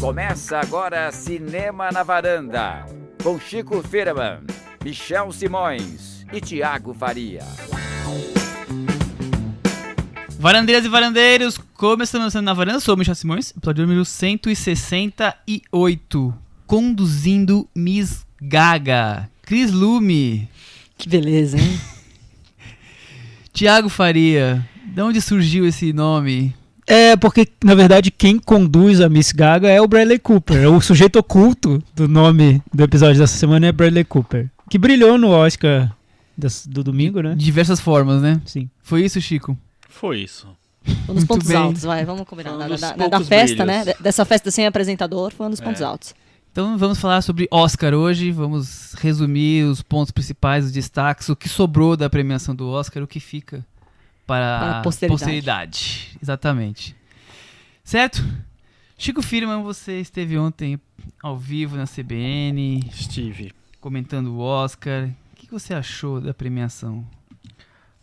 Começa agora Cinema na Varanda, com Chico Firman, Michel Simões e Thiago Faria. Varandeiras e varandeiros, começando o Cinema na Varanda, sou o Michel Simões, episódio número 168, conduzindo Miss Gaga, Cris Lume. Que beleza, hein? Thiago Faria, de onde surgiu esse nome? É, porque, na verdade, quem conduz a Miss Gaga é o Bradley Cooper. O sujeito oculto do nome do episódio dessa semana é Bradley Cooper, que brilhou no Oscar do domingo, né? De diversas formas, né? Sim. Foi isso, Chico? Foi isso. Um dos pontos bem. altos, vamos combinar. Um dos Da poucos festa, brilhos. né? Dessa festa sem apresentador, foi um dos pontos altos. Então vamos falar sobre Oscar hoje, vamos resumir os pontos principais, os destaques, o que sobrou da premiação do Oscar, o que fica para a a posteridade. posteridade. Exatamente. Certo? Chico Firman, você esteve ontem ao vivo na CBN, Estive. comentando o Oscar. O que você achou da premiação?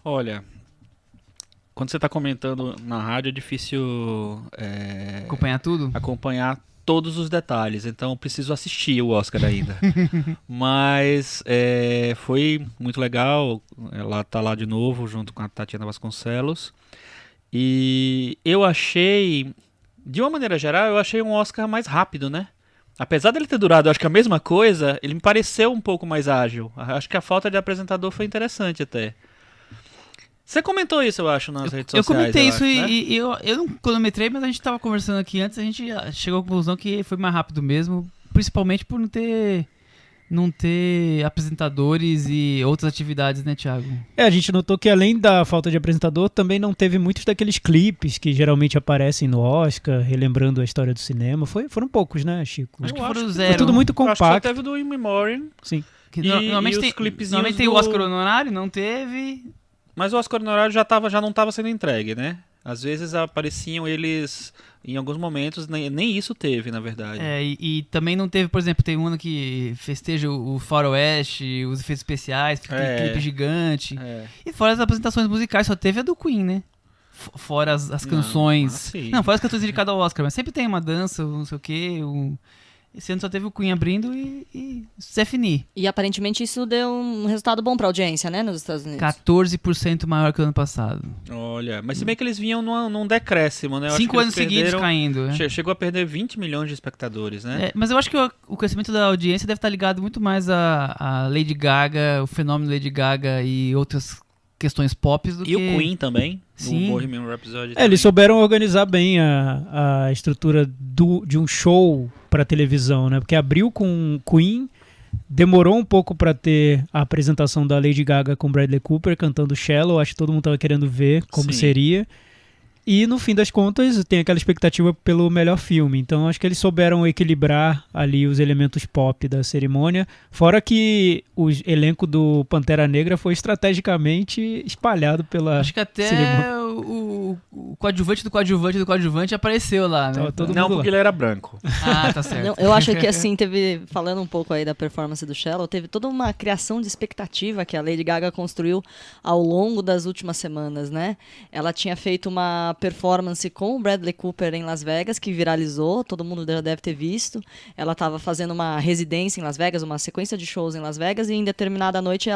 Olha, quando você está comentando na rádio é difícil Acompanhar tudo? acompanhar todos os detalhes, então eu preciso assistir o Oscar ainda. Mas foi muito legal, ela tá lá de novo junto com a Tatiana Vasconcelos. E eu achei, de uma maneira geral, eu achei um Oscar mais rápido, né? Apesar dele ter durado, acho que a mesma coisa, ele me pareceu um pouco mais ágil. Acho que a falta de apresentador foi interessante até. Você comentou isso, eu acho, nas redes Eu sociais. comentei isso acho, né? e eu não cronometrei, mas a gente estava conversando aqui antes, a gente chegou à conclusão que foi mais rápido mesmo, principalmente por não ter apresentadores e outras atividades, né, Thiago? A gente notou que além da falta de apresentador, também não teve muitos daqueles clipes que geralmente aparecem no Oscar, relembrando a história do cinema. Foram poucos, né, Chico? Acho que Eu foram acho que zero. Foi tudo muito Acho que só compacto. teve do In Memoriam, Sim. Que E normalmente os tem, clipezinhos normalmente tem o do- Oscar honorário, não teve. mas o Oscar honorário já não estava sendo entregue, né? Às vezes apareciam eles em alguns momentos, nem isso teve, na verdade. E também não teve, por exemplo, tem um que festeja o faroeste, os efeitos especiais, fica aquele clipe gigante. É. E fora as apresentações musicais, só teve a do Queen, né? Fora as Não, canções. sim. Não, fora as canções indicadas ao Oscar, mas sempre tem uma dança, não sei o quê. Esse ano só teve o Queen abrindo e Stephanie. E aparentemente isso deu um resultado bom pra audiência, né, nos Estados Unidos. 14% maior que o ano passado. Olha, mas se bem que eles vinham num decréscimo, né? Eu acho 5 que eles anos seguidos perderam- caindo. Né? Chegou a perder 20 milhões de espectadores, né? Mas eu acho que o crescimento da audiência deve estar ligado muito mais a Lady Gaga, o fenômeno Lady Gaga e outras questões pop do E que... o Queen também, Sim. o Bohemian Rhapsody. Eles souberam organizar bem a estrutura de um show para televisão, né? Porque abriu com Queen, demorou um pouco para ter a apresentação da Lady Gaga com Bradley Cooper cantando Shallow, acho que todo mundo tava querendo ver como Sim. seria. E no fim das contas tem aquela expectativa pelo melhor filme. Então acho que eles souberam equilibrar ali os elementos pop da cerimônia. Fora que o elenco do Pantera Negra foi estrategicamente espalhado pela Acho que até cerimônia. o coadjuvante do coadjuvante do coadjuvante apareceu lá, né? Tava todo Não, mundo lá. porque ele era branco. Ah, tá certo. Não, eu acho que assim, falando um pouco aí da performance do Shallow, teve toda uma criação de expectativa que a Lady Gaga construiu ao longo das últimas semanas, né? Ela tinha feito uma performance com o Bradley Cooper em Las Vegas, que viralizou, todo mundo já deve ter visto. Ela estava fazendo uma residência em Las Vegas, uma sequência de shows em Las Vegas, e em determinada noite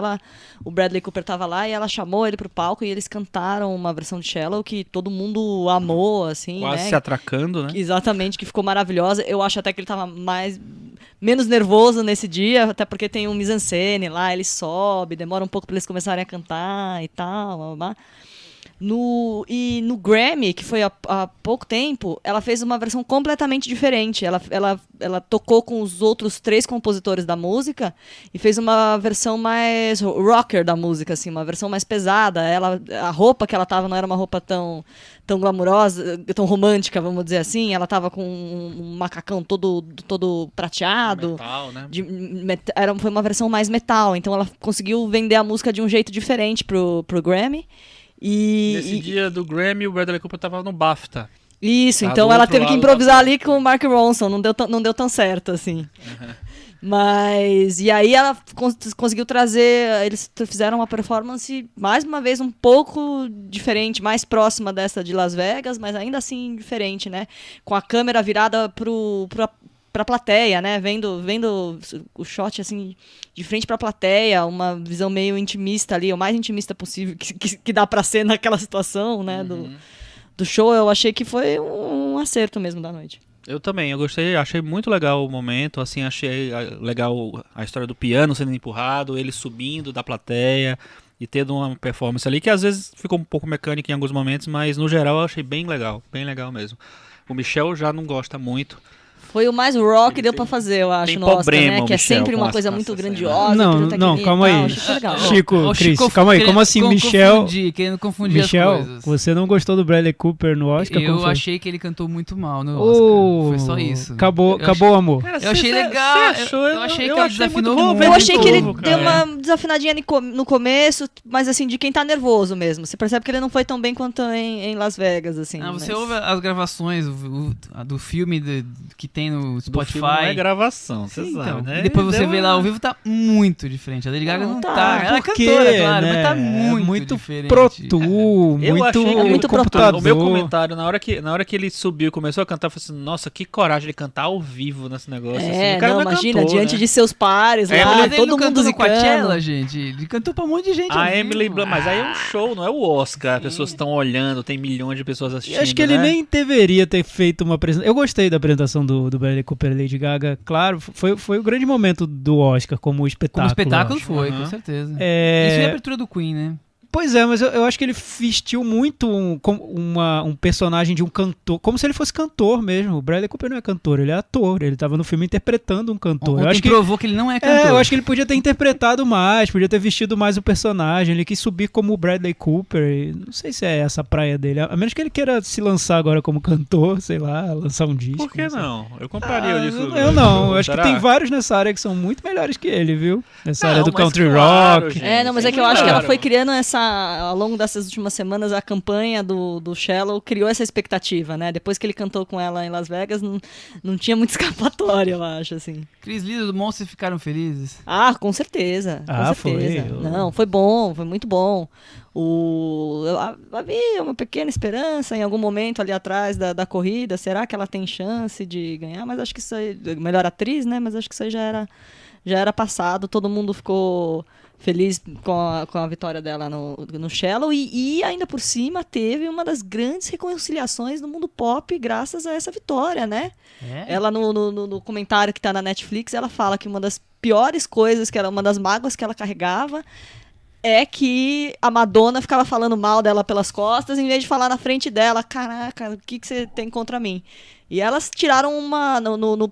o Bradley Cooper estava lá e ela chamou ele pro palco e eles cantaram uma versão de Shallow que todo mundo amou, assim, Quase né? se atracando, né? Exatamente, que ficou maravilhosa. Eu acho até que ele tava menos nervoso nesse dia, até porque tem um mise-en-scène lá, ele sobe, demora um pouco para eles começarem a cantar e tal, blá, blá, blá. No Grammy, que foi há pouco tempo, ela fez uma versão completamente diferente. Ela tocou com os outros 3 compositores da música e fez uma versão mais rocker da música, assim, uma versão mais pesada. A roupa que ela tava não era uma roupa tão glamurosa, tão romântica, vamos dizer assim. Ela tava com um macacão todo prateado. Metal, né? Foi uma versão mais metal, então ela conseguiu vender a música de um jeito diferente pro Grammy. Nesse dia do Grammy, o Bradley Cooper tava no BAFTA. Isso, Tá então do ela outro teve que lado improvisar da ali com o Mark Ronson, não deu tão certo, assim. Mas, e aí ela conseguiu trazer, eles fizeram uma performance, mais uma vez, um pouco diferente, mais próxima dessa de Las Vegas, mas ainda assim diferente, né? Com a câmera virada pra plateia, né? Vendo o shot, assim, de frente pra plateia, uma visão meio intimista ali, o mais intimista possível que dá pra ser naquela situação, né? Do show, eu achei que foi um acerto mesmo da noite. Eu também, eu gostei, achei muito legal o momento, assim, achei legal a história do piano sendo empurrado, ele subindo da plateia e tendo uma performance ali que às vezes ficou um pouco mecânica em alguns momentos, mas no geral eu achei bem legal mesmo. O Michel já não gosta muito. Foi o mais raw que deu pra fazer, eu acho, tem no Oscar, problema, né? o Que é Michel, sempre com uma as- coisa com muito essa grandiosa. Não, pirotecnia calma e tal, aí. achei legal. Chico, Ó, o Cris, Chico calma aí. Como assim, Michel? Querendo confundir Michel, as coisas. você não gostou do Bradley Cooper no Oscar? Como Eu foi? achei que ele cantou muito mal no Oh, Oscar. Foi só isso. Acabou Eu o amor. Cara, Eu achei você legal, achou? eu achei que eu ele achei desafinou muito. Vou muito. ver Eu de achei que ele novo, deu cara. uma desafinadinha no começo, mas assim, de quem tá nervoso mesmo. Você percebe que ele não foi tão bem quanto em Las Vegas, assim. Ah, você mas- ouve as gravações a do filme que tem no Do Spotify. filme não é gravação, você Sim, sabe, então. né? E depois você Deu vê lá uma- ao vivo, tá muito diferente. A Lady Gaga Não, não tá. tá. Ela é Porque, cantora, claro, mas né, tá muito, muito diferente. Pro Tool, Eu muito, achei que muito pro computador. o meu comentário, na hora que ele subiu e começou a cantar, eu falei assim, nossa, que coragem de cantar ao vivo nesse negócio. assim. É, O cara não, é imagina, cantor, diante né? de seus pares É, lá, Mas ele todo não mundo cantou no zicando. Coachella, gente. Ele cantou pra um monte de gente. ao A vivo. Emily Blunt, mas aí é um show, não é o Oscar. As pessoas estão olhando, tem milhões de pessoas assistindo. Eu acho que ele né? nem deveria ter feito uma apresentação. Eu gostei da apresentação do Bradley Cooper e Lady Gaga. Claro, foi o grande momento do Oscar como espetáculo. Como espetáculo eu acho. foi, Aham. com certeza. É, Isso é a abertura do Queen, né? Pois é, mas eu acho que ele vestiu muito um personagem de um cantor, como se ele fosse cantor mesmo. O Bradley Cooper não é cantor, ele é ator. Ele tava no filme interpretando um cantor. Ontem Eu acho que provou que ele não é cantor. eu acho que ele podia ter interpretado mais, podia ter vestido mais o personagem. Ele quis subir como o Bradley Cooper. E não sei se é essa a praia dele. A menos que ele queira se lançar agora como cantor, sei lá, lançar um disco. Por que sei. não? Eu compraria Ah, disso. eu não. Eu acho que Será? tem vários nessa área que são muito melhores que ele, viu? Nessa Não, área do mas country claro, rock. gente. É, não, mas é que eu Claro. acho que ela foi criando ao longo dessas últimas semanas, a campanha do Shallow criou essa expectativa, né? Depois que ele cantou com ela em Las Vegas, não tinha muito escapatória, eu acho, assim. Cris Lee e os Monstros ficaram felizes. Ah, com certeza. Com Ah, certeza. foi. Não, foi bom, foi muito bom. Havia uma pequena esperança em algum momento ali atrás da corrida. Será que ela tem chance de ganhar? Mas acho que isso aí. Melhor atriz, né? Mas acho que isso aí já era passado. Todo mundo ficou feliz com a vitória dela no Shallow. E ainda por cima teve uma das grandes reconciliações do mundo pop graças a essa vitória, né? É? Ela, no comentário que tá na Netflix, ela fala que uma das piores coisas, uma das mágoas que ela carregava é que a Madonna ficava falando mal dela pelas costas, em vez de falar na frente dela, caraca, o que você tem contra mim? E elas tiraram no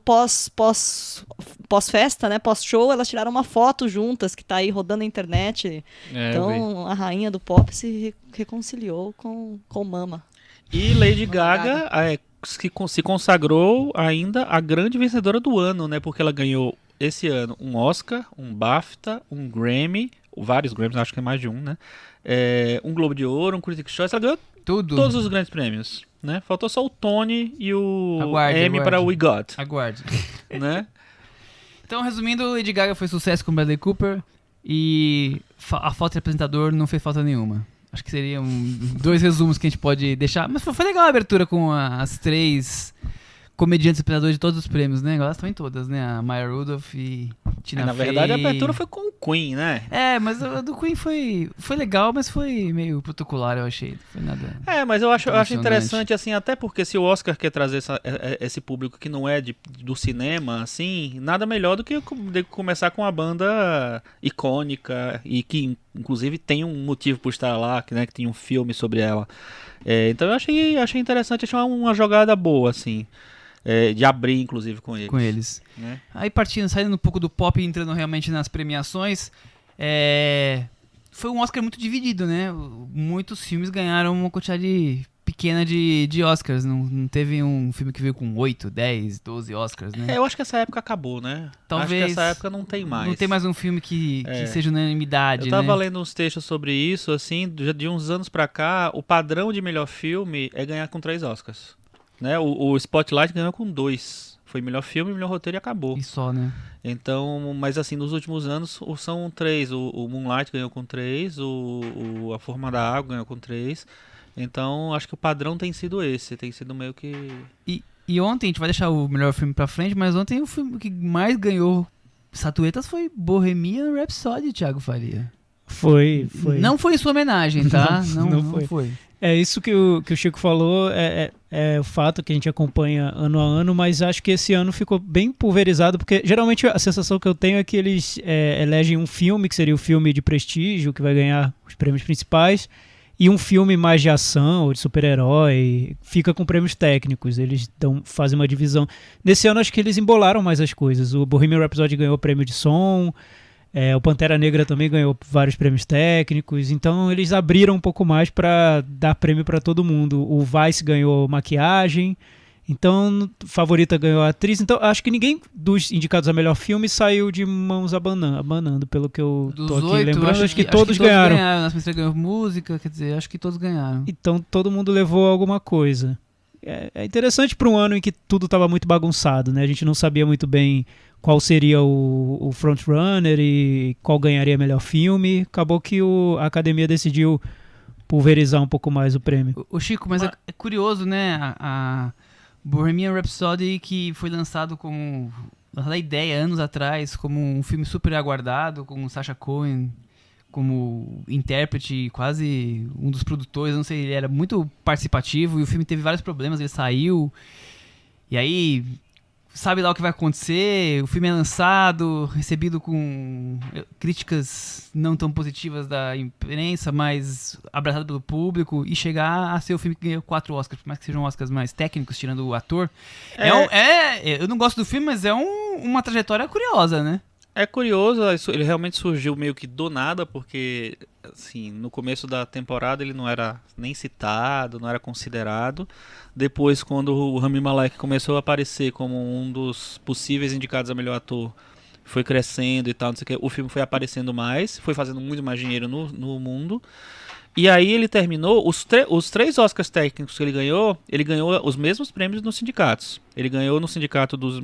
pós-festa, né, pós-show, elas tiraram uma foto juntas, que tá aí rodando na internet. É, eu vi. Então, a rainha do pop se reconciliou com Mama. E Lady Gaga se consagrou ainda a grande vencedora do ano, né? Porque ela ganhou esse ano um Oscar, um BAFTA, um Grammy, vários Grammys, acho que é mais de um, né? Um Globo de Ouro, um Critics' Choice, ela ganhou Tudo. todos os grandes prêmios, né? Faltou só o Tony e o Aguarde, Emmy aguarde. para We Got, Aguarde. né? Então, resumindo, Lady Gaga foi sucesso com Bradley Cooper e a falta de apresentador não fez falta nenhuma. Acho que seriam 2 resumos que a gente pode deixar. Mas foi legal a abertura com as 3 comediantes apresentadores de todos os prêmios, né? Elas estão em todas, né? A Maya Rudolph e Tina Na Fey. verdade, a abertura foi com o Queen, né? É, mas a do Queen foi legal, mas foi meio protocolar, eu achei. Não foi nada... Mas eu acho Emocionante. interessante, assim, até porque se o Oscar quer trazer esse público que não é do cinema, assim, nada melhor do que começar com uma banda icônica e que, inclusive, tem um motivo por estar lá, né, que tem um filme sobre ela. Então eu achei interessante, achei uma jogada boa, assim, de abrir, inclusive, com eles. com eles. Né? Aí saindo um pouco do pop e entrando realmente nas premiações, foi um Oscar muito dividido, né? Muitos filmes ganharam uma quantidade pequena de Oscars. Não teve um filme que veio com 8, 10, 12 Oscars, né? Eu acho que essa época acabou, né? Talvez Acho que essa época não tem mais. Não tem mais um filme que seja unanimidade, Eu tava né? lendo uns textos sobre isso, assim, de uns anos pra cá, o padrão de melhor filme é ganhar com 3 Oscars. Né? O Spotlight ganhou com 2. Foi melhor filme, melhor roteiro e acabou. E só, né? Então, mas assim, nos últimos anos são 3. O Moonlight ganhou com 3, A Forma da Água ganhou com 3. Então, acho que o padrão tem sido esse. Tem sido meio que... E ontem, a gente vai deixar o melhor filme pra frente, mas ontem o filme que mais ganhou estatuetas foi Bohemian Rhapsody, Thiago Faria. Foi. Não foi em sua homenagem, tá? Não foi. É isso que o Chico falou, é o fato que a gente acompanha ano a ano, mas acho que esse ano ficou bem pulverizado, porque geralmente a sensação que eu tenho é que eles elegem um filme, que seria o filme de prestígio, que vai ganhar os prêmios principais, e um filme mais de ação ou de super-herói, fica com prêmios técnicos, eles fazem uma divisão. Nesse ano acho que eles embolaram mais as coisas, o Bohemian Rhapsody ganhou o prêmio de som, o Pantera Negra também ganhou vários prêmios técnicos, então eles abriram um pouco mais para dar prêmio para todo mundo. O Vice ganhou maquiagem, então Favorita ganhou a atriz. Então acho que ninguém dos indicados a melhor filme saiu de mãos abanando, pelo que eu tô aqui 8, lembrando. Acho que todos ganharam. Nas Princesa ganhou música, quer dizer, acho que todos ganharam. Então todo mundo levou alguma coisa. É interessante para um ano em que tudo estava muito bagunçado, né? A gente não sabia muito bem qual seria o frontrunner e qual ganharia melhor filme. Acabou que a academia decidiu pulverizar um pouco mais o prêmio. O Chico, mas é curioso, né? A Bohemian Rhapsody, que foi lançado a ideia anos atrás como um filme super aguardado, com Sacha Cohen como intérprete, quase um dos produtores, não sei, ele era muito participativo e o filme teve vários problemas, ele saiu e aí sabe lá o que vai acontecer, o filme é lançado, recebido com críticas não tão positivas da imprensa, mas abraçado pelo público, e chegar a ser o filme que ganhou 4 Oscars, por mais que sejam Oscars mais técnicos, tirando o ator. Eu não gosto do filme, mas é uma trajetória curiosa, né? É curioso, ele realmente surgiu meio que do nada, porque assim, no começo da temporada ele não era nem citado, não era considerado. Depois, quando o Rami Malek começou a aparecer como um dos possíveis indicados a melhor ator, foi crescendo e tal, não sei o que, o filme foi aparecendo mais, foi fazendo muito mais dinheiro no mundo. E aí ele terminou, os 3 Oscars técnicos que ele ganhou os mesmos prêmios nos sindicatos. Ele ganhou no sindicato dos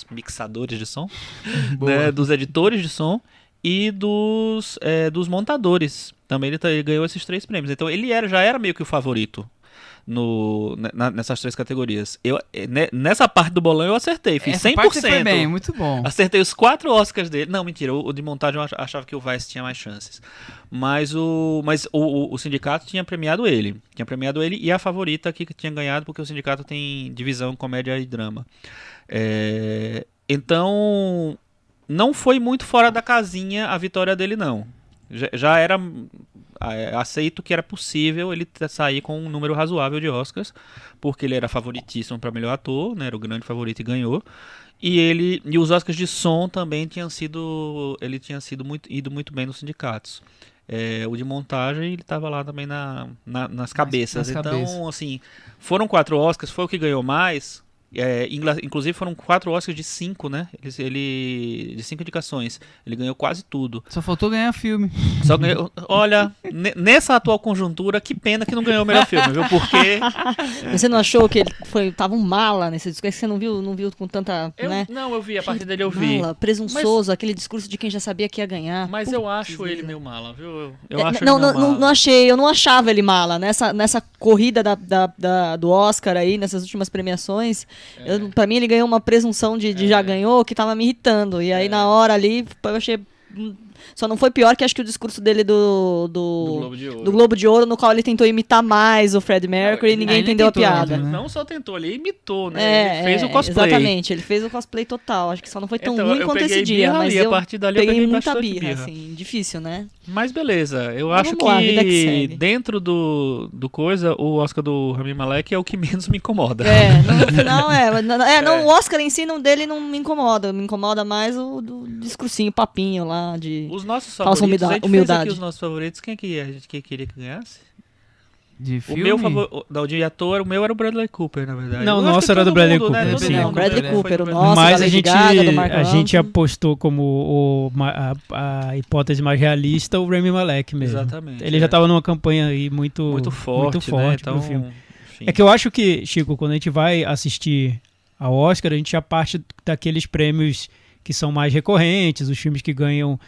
mixadores de som, né, dos editores de som e dos montadores. Também ele ganhou esses 3 prêmios. Então ele já era meio que o favorito nessas 3 categorias. Nessa parte do bolão eu acertei, fiz 100%. Parte você foi bem, muito bom. Acertei os 4 Oscars dele. Não, mentira, o de montagem eu achava que o Vice tinha mais chances. Mas o sindicato tinha premiado ele. E a Favorita aqui que tinha ganhado, porque o sindicato tem divisão comédia e drama. Então, não foi muito fora da casinha a vitória dele, não. Já era aceito que era possível ele sair com um número razoável de Oscars, porque ele era favoritíssimo para melhor ator, né, era o grande favorito e ganhou. E os Oscars de som também ele tinha ido muito bem nos sindicatos. O de montagem ele estava lá também nas cabeças. Então, assim, foram 4 Oscars, foi o que ganhou mais. Inclusive foram 4 Oscars de 5, né? De 5 indicações. Ele ganhou quase tudo. Só faltou ganhar filme. Olha, nessa atual conjuntura, que pena que não ganhou o melhor filme, viu? Porque Você não achou que ele tava um mala nesse discurso? Que você não viu com tanta, né? Não, eu vi, a partir dele eu vi. Mala, presunçoso, aquele discurso de quem já sabia que ia ganhar. Mas eu acho ele meio mala, viu? Eu acho não, ele meio mala. não achei, eu não achava ele mala. Nessa corrida do Oscar aí, nessas últimas premiações, pra mim ele ganhou uma presunção de já ganhou, que tava me irritando. E aí na hora ali, eu achei... Só não foi pior que acho que o discurso dele do Globo de Ouro, no qual ele tentou imitar mais o Fred Mercury e ninguém entendeu a piada. Não só tentou, ele imitou, né? Ele fez o cosplay. Exatamente, ele fez o cosplay total. Acho que só não foi tão ruim quanto esse dia. Mas eu a partir dali peguei eu muita birra, assim, difícil, né? Mas beleza, eu Mas acho vamos lá, vida que que segue. dentro do coisa, o Oscar do Rami Malek é o que menos me incomoda. No final não, o Oscar em si dele não me incomoda. Me incomoda mais o do discursinho, papinho lá de... Os nossos falsa favoritos, a gente humildade. fez aqui os nossos favoritos, quem que a gente queria que ganhasse? De O filme? meu favorito, de ator, o meu era o Bradley Cooper, na verdade. Não, Eu o acho nosso que era todo do Bradley mundo, né? Cooper, Todo sim. mundo, Não, Bradley né? Cooper, o Foi nosso, Mas da a Lady gente, Gaga, do Mark a gente Ronson. apostou como a hipótese mais realista o Rami Malek mesmo. Exatamente. Ele já estava numa campanha aí muito forte, né? Então, pro filme. enfim. É que eu acho que, Chico, quando a gente vai assistir ao Oscar, a gente já parte daqueles prêmios que são mais recorrentes, os filmes que ganham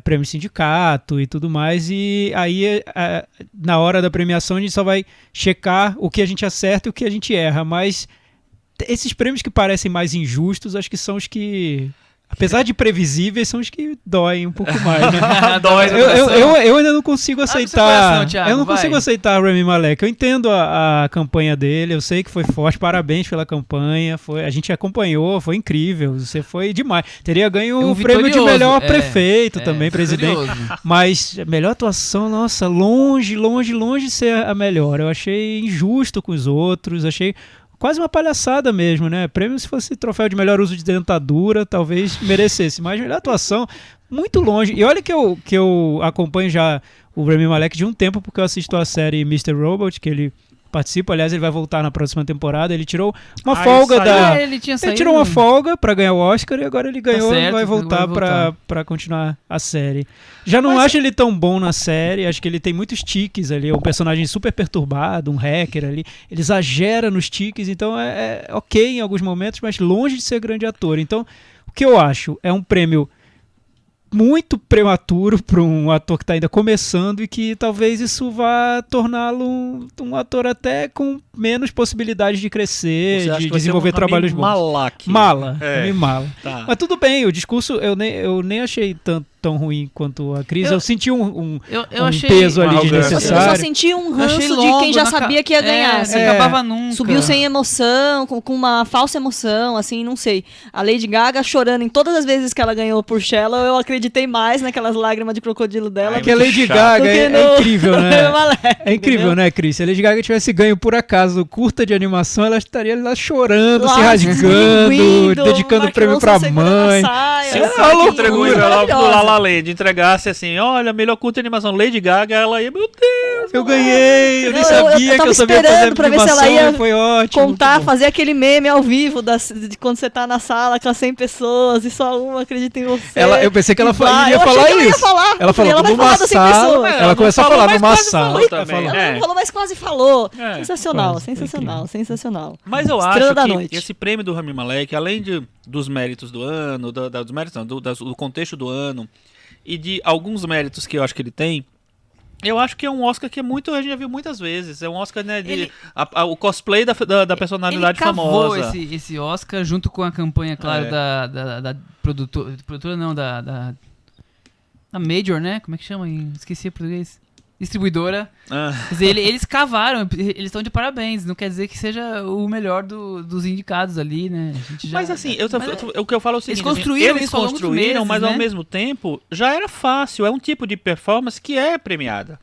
prêmio sindicato e tudo mais, e aí na hora da premiação a gente só vai checar o que a gente acerta e o que a gente erra, mas esses prêmios que parecem mais injustos, acho que são os que, apesar de previsíveis, são os que doem um pouco mais, né? Dói no coração. Eu ainda não consigo aceitar. coração, Thiago, eu não vai. consigo aceitar o Rami Malek. Eu entendo a campanha dele, eu sei que foi forte, parabéns pela campanha. A gente acompanhou, foi incrível. Você foi demais. Teria ganho Um o prêmio de vitorioso, melhor prefeito também, vitorioso. presidente. Mas melhor atuação, nossa, longe de ser a melhor. Eu achei injusto com os outros, achei quase uma palhaçada mesmo, né? Prêmio, se fosse troféu de melhor uso de dentadura, talvez merecesse. Mas melhor atuação, muito longe. E olha que eu acompanho já o Rami Malek de um tempo, porque eu assisto a série Mr. Robot, que ele participa. Aliás, ele vai voltar na próxima temporada. Ele tirou uma folga da... Ele tinha Ele saído. tirou uma folga pra ganhar o Oscar e agora ele ganhou certo, e vai voltar pra continuar a série. Já não acho ele tão bom na série, acho que ele tem muitos tiques ali, é um personagem super perturbado, um hacker ali, ele exagera nos tiques, então é ok em alguns momentos, mas longe de ser grande ator. Então, o que eu acho é um prêmio muito prematuro para um ator que está ainda começando e que talvez isso vá torná-lo um ator até com menos possibilidades de crescer, Você acha de que vai ser desenvolver um Rami trabalhos bons. Malek? Mala, É. Rami Mala. Tá. Mas tudo bem, o discurso eu nem achei tão ruim quanto a Cris. Eu senti um Eu achei peso ali uma arrogância. Eu só desnecessário. senti um Eu achei ranço de logo quem já na sabia que ia ganhar. Não assim. acabava nunca. Subiu sem emoção, com uma falsa emoção, assim, não sei. A Lady Gaga chorando em todas as vezes que ela ganhou por Shallow, eu acreditei mais naquelas lágrimas de crocodilo dela. Ai, Porque a muito Lady chato. Gaga do que é no- incrível, né? Malek, É incrível, entendeu? né, Cris? Se a Lady Gaga tivesse ganho por acaso curta de animação, ela estaria lá chorando, Lá, se rasgando, esguindo, dedicando o Mark prêmio Ronson pra segurando mãe. a saia, Se assim, o cara que entregou coisa ela pro maravilhosa. La La Land entregasse assim, olha, melhor curta de animação Lady Gaga, ela ia, meu Deus. Eu ganhei, eu nem Eu sabia que tava eu sabia fazer esperando pra ver se ela animação ia e foi ótimo. Contar, muito bom. fazer aquele meme ao vivo de quando você tá na sala com as 100 pessoas e só uma acredita em você. Eu pensei que ela Vai. iria Eu achei falar que ela ia isso. falar. Ela Eu falei, falou vai numa falar das 100 sala, pessoas. ela começou a falou, falar mas numa quase sala. falou também. Ela Ela não falou, mas quase falou. É. Sensacional, Quase. sensacional, sensacional. Mas eu Estrela acho da que noite. esse prêmio do Rami Malek, além dos méritos do ano, dos méritos não, do contexto do ano, e de alguns méritos que eu acho que ele tem, eu acho que é um Oscar que a gente já viu muitas vezes. É um Oscar, né, o cosplay da personalidade Ele cavou famosa. esse Oscar junto com a campanha, claro, É. da produtora não, da Major, né? Como é que chama? Esqueci o português. Distribuidora. Ah. Quer dizer, eles cavaram, eles estão de parabéns. Não quer dizer que seja o melhor dos indicados ali, né? A gente já- Mas assim, Mas o que eu falo é o seguinte, construíram eles isso ao longo dos construíram, meses, mas ao né? mesmo tempo já era fácil, é um tipo de performance que é premiada.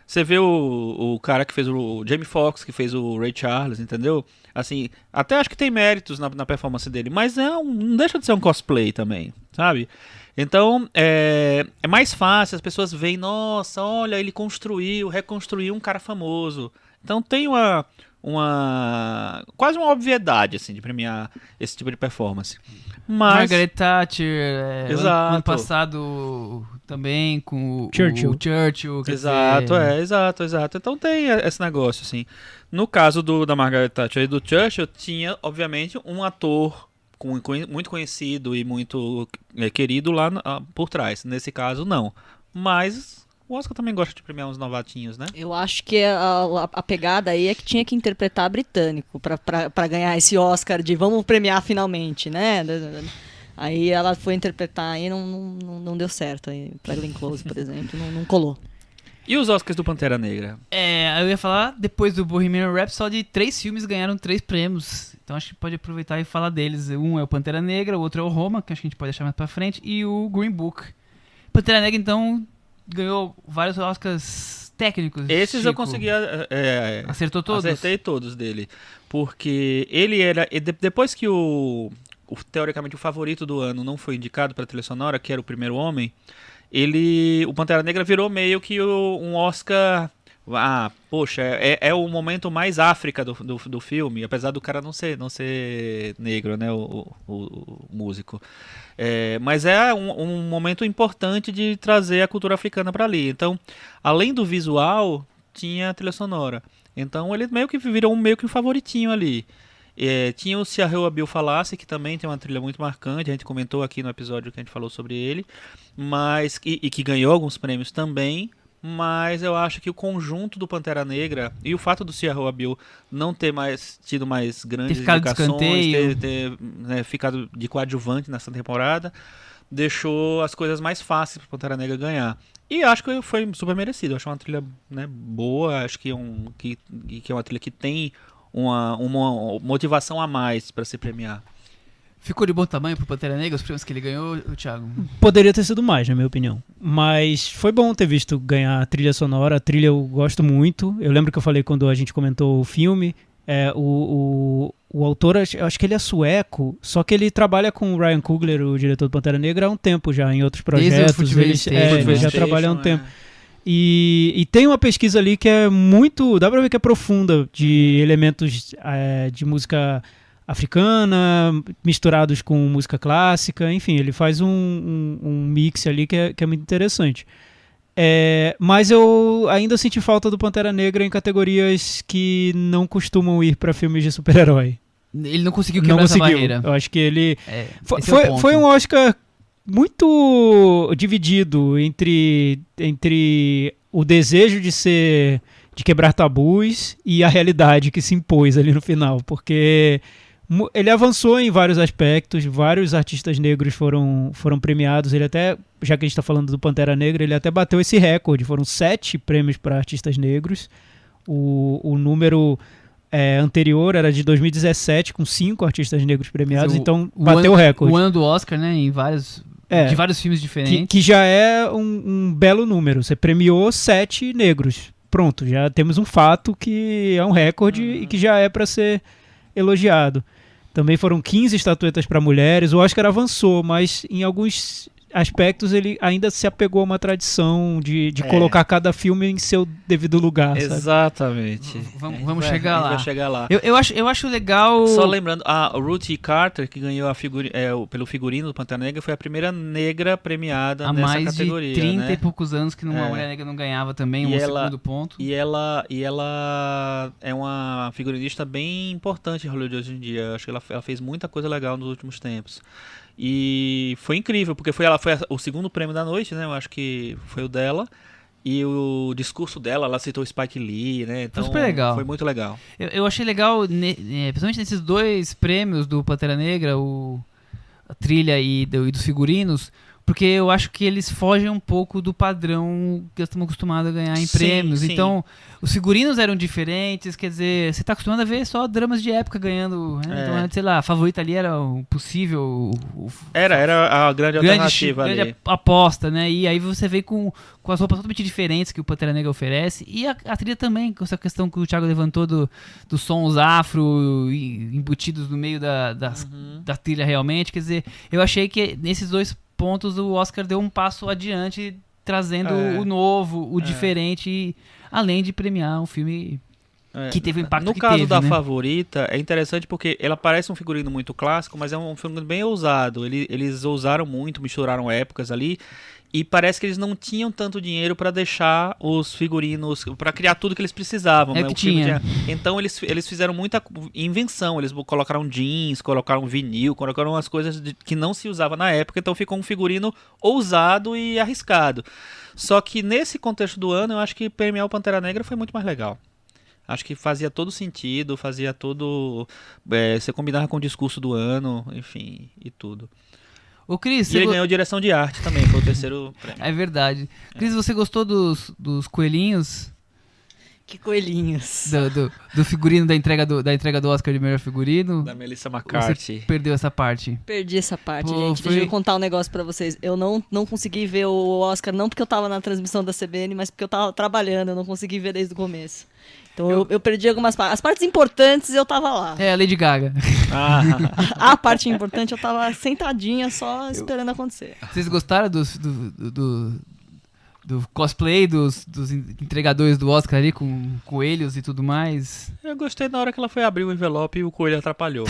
Você vê o cara que fez o Jamie Foxx, que fez o Ray Charles, entendeu? Assim, até acho que tem méritos na performance dele, mas não deixa de ser um cosplay também, sabe? Então, é mais fácil, as pessoas veem, nossa, olha, ele reconstruiu um cara famoso. Então tem quase uma obviedade, assim, de premiar esse tipo de performance. Mas, Margaret Thatcher, Exato. ano passado também com o Churchill. Churchill. quer exato, dizer, exato. Então tem esse negócio, assim. No caso da Margaret Thatcher e do Churchill, tinha, obviamente, um ator muito conhecido e muito querido lá por trás. Nesse caso, não. Mas o Oscar também gosta de premiar uns novatinhos, né? Eu acho que a pegada aí é que tinha que interpretar britânico pra ganhar esse Oscar de vamos premiar finalmente, né? Aí ela foi interpretar e não deu certo. Aí, pra Glenn Close, por exemplo, não colou. E os Oscars do Pantera Negra? Eu ia falar, depois do Bohemian Rhapsody, 3 filmes ganharam 3 prêmios. Então acho que pode aproveitar e falar deles. Um é o Pantera Negra, o outro é o Roma, que acho que a gente pode deixar mais pra frente, e o Green Book. Pantera Negra, então, ganhou vários Oscars técnicos. Esses eu Chico. consegui... Acertou todos? Acertei todos dele. Porque ele era... Depois que teoricamente o favorito do ano não foi indicado para a trilha sonora, que era o Primeiro Homem, o Pantera Negra virou meio que um Oscar... poxa, é o momento mais África do filme, apesar do cara não ser negro, né, o músico. Mas é um momento importante de trazer a cultura africana para ali. Então, além do visual, tinha a trilha sonora. Então, ele meio que virou meio que um favoritinho ali. Tinha o Se a Rua Bill Falasse, que também tem uma trilha muito marcante, a gente comentou aqui no episódio que a gente falou sobre ele, mas e que ganhou alguns prêmios também, mas eu acho que o conjunto do Pantera Negra e o fato do Se a Rua Bill não ter tido mais grandes ficado de indicações, escanteio. ter né, ficado de coadjuvante nessa temporada, deixou as coisas mais fáceis para o Pantera Negra ganhar. E acho que foi super merecido. Acho uma trilha, né, boa. Acho que é uma trilha que tem uma motivação a mais para se premiar. Ficou de bom tamanho pro Pantera Negra os prêmios que ele ganhou, Thiago? Poderia ter sido mais, na minha opinião. Mas foi bom ter visto ganhar a trilha sonora. A trilha eu gosto muito. Eu lembro que eu falei quando a gente comentou o filme. O autor, eu acho que ele é sueco, só que ele trabalha com o Ryan Coogler, o diretor do Pantera Negra, há um tempo já, em outros projetos. Ele já trabalha há um tempo. E tem uma pesquisa ali que é muito, dá pra ver que é profunda, de elementos de música africana, misturados com música clássica, enfim, ele faz um mix ali que é muito interessante. Mas eu ainda senti falta do Pantera Negra em categorias que não costumam ir pra filmes de super-herói. Ele não conseguiu quebrar essa barreira. Eu acho que ele... Foi Foi um Oscar muito dividido entre o desejo de quebrar tabus e a realidade que se impôs ali no final, porque ele avançou em vários aspectos, vários artistas negros foram premiados, ele até, já que a gente está falando do Pantera Negra, ele até bateu esse recorde, foram 7 prêmios para artistas negros, o número anterior era de 2017, com 5 artistas negros premiados, então bateu o recorde. O ano do Oscar, né, de vários filmes diferentes. Que já é um belo número, você premiou 7 negros, pronto, já temos um fato que é um recorde e que já é para ser elogiado. Também foram 15 estatuetas para mulheres. O Oscar avançou, mas em alguns aspectos ele ainda se apegou a uma tradição de colocar cada filme em seu devido lugar. Exatamente. Vamos chegar lá. Vai chegar lá. Eu acho legal... Só lembrando, a Ruthie Carter, que ganhou pelo figurino do Pantera Negra, foi a primeira negra premiada nessa categoria. Há mais de 30 e poucos anos que uma mulher negra não ganhava também segundo ponto. E ela é uma figurinista bem importante em Hollywood hoje em dia. Acho que ela fez muita coisa legal nos últimos tempos. E foi incrível, porque foi o segundo prêmio da noite, né? Eu acho que foi o dela. E o discurso dela, ela citou o Spike Lee, né? Então, foi super legal. Foi muito legal. Eu achei legal, principalmente nesses 2 prêmios do Pantera Negra, a trilha e dos figurinos, porque eu acho que eles fogem um pouco do padrão que nós estamos acostumados a ganhar em prêmios. Sim. Então, os figurinos eram diferentes, quer dizer, você está acostumado a ver só dramas de época ganhando. Né? Então, sei lá, a favorita ali era o possível... Era a grande alternativa ali. Grande aposta, né? E aí você vê com as roupas totalmente diferentes que o Pantera Negra oferece. E a trilha também, com essa questão que o Thiago levantou dos sons afro embutidos no meio da trilha realmente. Quer dizer, eu achei que nesses 2 pontos o Oscar deu um passo adiante, trazendo o novo, o diferente, além de premiar um filme que teve o impacto que teve. No caso da né? favorita, é interessante porque ela parece um figurino muito clássico, mas é um figurino bem ousado. Eles ousaram muito, misturaram épocas ali. E parece que eles não tinham tanto dinheiro para deixar os figurinos, para criar tudo que eles precisavam. É né? que tinha. Então eles fizeram muita invenção, eles colocaram jeans, colocaram vinil, colocaram umas coisas que não se usava na época, então ficou um figurino ousado e arriscado. Só que nesse contexto do ano, eu acho que premiar o Pantera Negra foi muito mais legal. Acho que fazia todo sentido, você combinava com o discurso do ano, enfim, e tudo. Ô, Cris, e ele ganhou direção de arte também, foi o 3º prêmio. É verdade. Cris, você gostou dos coelhinhos? Que coelhinhos. Do figurino da entrega do Oscar de melhor figurino? Da Melissa McCarthy. Você perdeu essa parte? Perdi essa parte, Pô, gente. Deixa eu contar um negócio pra vocês. Eu não consegui ver o Oscar, não porque eu tava na transmissão da CBN, mas porque eu tava trabalhando, eu não consegui ver desde o começo. Então eu perdi algumas partes. As partes importantes eu tava lá. É, a Lady Gaga. A parte importante eu tava sentadinha só esperando acontecer. Vocês gostaram do cosplay dos entregadores do Oscar ali com coelhos e tudo mais? Eu gostei na hora que ela foi abrir o envelope e o coelho atrapalhou.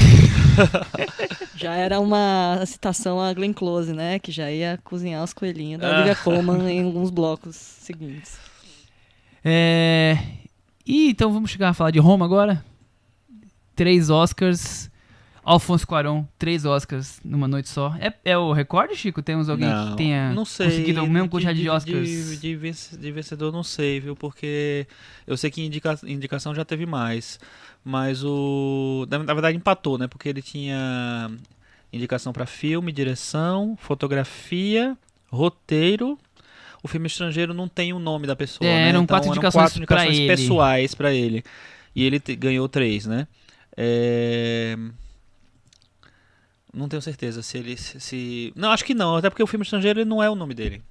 Já era uma citação a Glenn Close, né? Que já ia cozinhar os coelhinhos da Olivia Colman em alguns blocos seguintes. E então vamos chegar a falar de Roma agora? 3 Oscars. Alfonso Cuarón, 3 Oscars numa noite só. É o recorde, Chico? Temos alguém que tenha não sei, conseguido o mesmo quantidade de Oscars? De vencedor não sei, viu? Porque eu sei que indicação já teve mais. Mas na verdade empatou, né? Porque ele tinha indicação para filme, direção, fotografia, roteiro. O filme estrangeiro não tem o nome da pessoa, né? Eram então, 4 indicações pra ele. pessoais para ele. E ele ganhou 3, né? Não tenho certeza se ele... Não, acho que não. Até porque o filme estrangeiro ele não é o nome dele.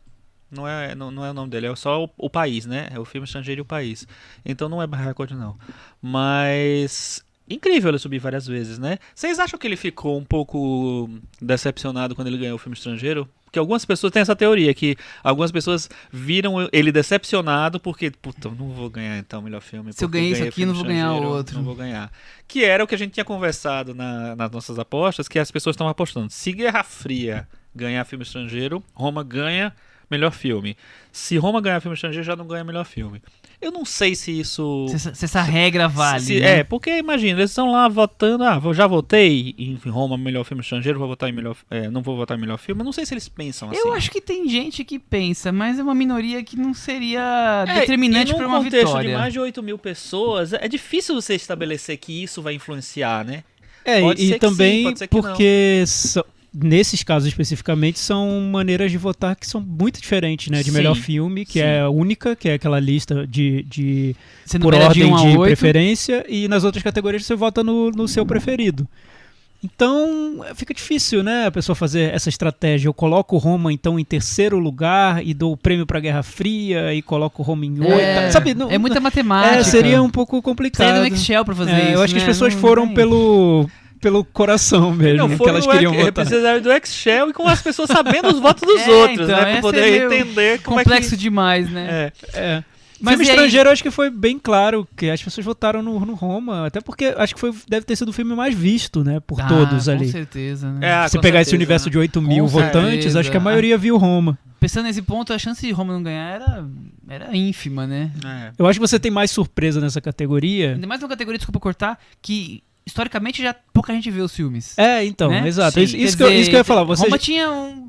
Não é o nome dele. É só o país, né? É o filme estrangeiro e o país. Então não é recorde, não. Mas... incrível ele subir várias vezes, né? Vocês acham que ele ficou um pouco decepcionado quando ele ganhou o filme estrangeiro? Porque algumas pessoas têm essa teoria, que algumas pessoas viram ele decepcionado porque, puta, eu não vou ganhar então o melhor filme. Se eu ganhei isso aqui, não vou ganhar o outro. Não vou ganhar. Que era o que a gente tinha conversado nas nossas apostas, que as pessoas estão apostando. Se Guerra Fria ganhar filme estrangeiro, Roma ganha melhor filme. Se Roma ganhar filme estrangeiro, já não ganha melhor filme. Eu não sei se isso... Se essa regra vale, né? Porque imagina, eles estão lá votando, já votei em Roma melhor filme estrangeiro, vou votar em melhor, não vou votar em melhor filme. Eu não sei se eles pensam assim. Eu acho que tem gente que pensa, mas é uma minoria que não seria determinante para uma vitória. Num contexto de mais de 8 mil pessoas, é difícil você estabelecer que isso vai influenciar, né? Pode ser também sim, pode ser que porque... nesses casos especificamente, são maneiras de votar que são muito diferentes, né? De melhor filme, que é única, que é aquela lista de por ordem de preferência, e nas outras categorias você vota no seu preferido. Então, fica difícil, né? A pessoa fazer essa estratégia. Eu coloco Roma, então, em terceiro lugar e dou o prêmio pra Guerra Fria e coloco Roma em 8. Sabe, é muita matemática. Seria um pouco complicado. Seria no Excel pra fazer isso, eu acho que as pessoas foram pelo coração mesmo, que elas queriam votar. Precisaram do Excel e com as pessoas sabendo os votos dos outros, então, né? Pra poder entender como complexo demais, né? Mas filme estrangeiro, eu acho que foi bem claro que as pessoas votaram no Roma, até porque acho que deve ter sido o filme mais visto, né? Por todos ali. Com certeza, né? Se pegar esse universo de 8 mil votantes, acho que a maioria viu Roma. Pensando nesse ponto, a chance de Roma não ganhar era ínfima, né? Eu acho que você tem mais surpresa nessa categoria. Ainda mais numa categoria, desculpa cortar, que... historicamente já pouca gente vê os filmes. Então, né? Exato. Isso que eu ia falar. Roma tinha um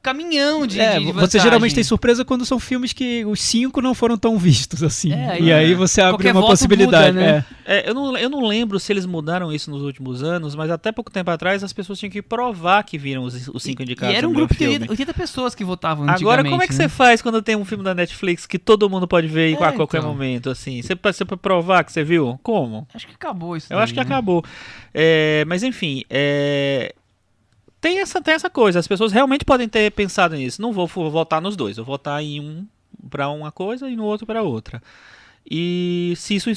caminhão de você vantagem. geralmente tem surpresa quando são filmes que os 5 não foram tão vistos assim. E aí você abre qualquer uma possibilidade. Muda, né? Eu não lembro se eles mudaram isso nos últimos anos, mas até pouco tempo atrás as pessoas tinham que provar que viram os 5 indicados. E era um grupo de 80 pessoas que votavam antigamente. Agora, como é que você faz quando tem um filme da Netflix que todo mundo pode ver a qualquer momento, assim? Você pode provar que você viu? Como? Acho que acabou isso. Eu acho que acabou. Mas enfim, tem essa coisa, as pessoas realmente podem ter pensado nisso. Não vou votar nos dois, vou votar em um para uma coisa e no outro para outra. E se isso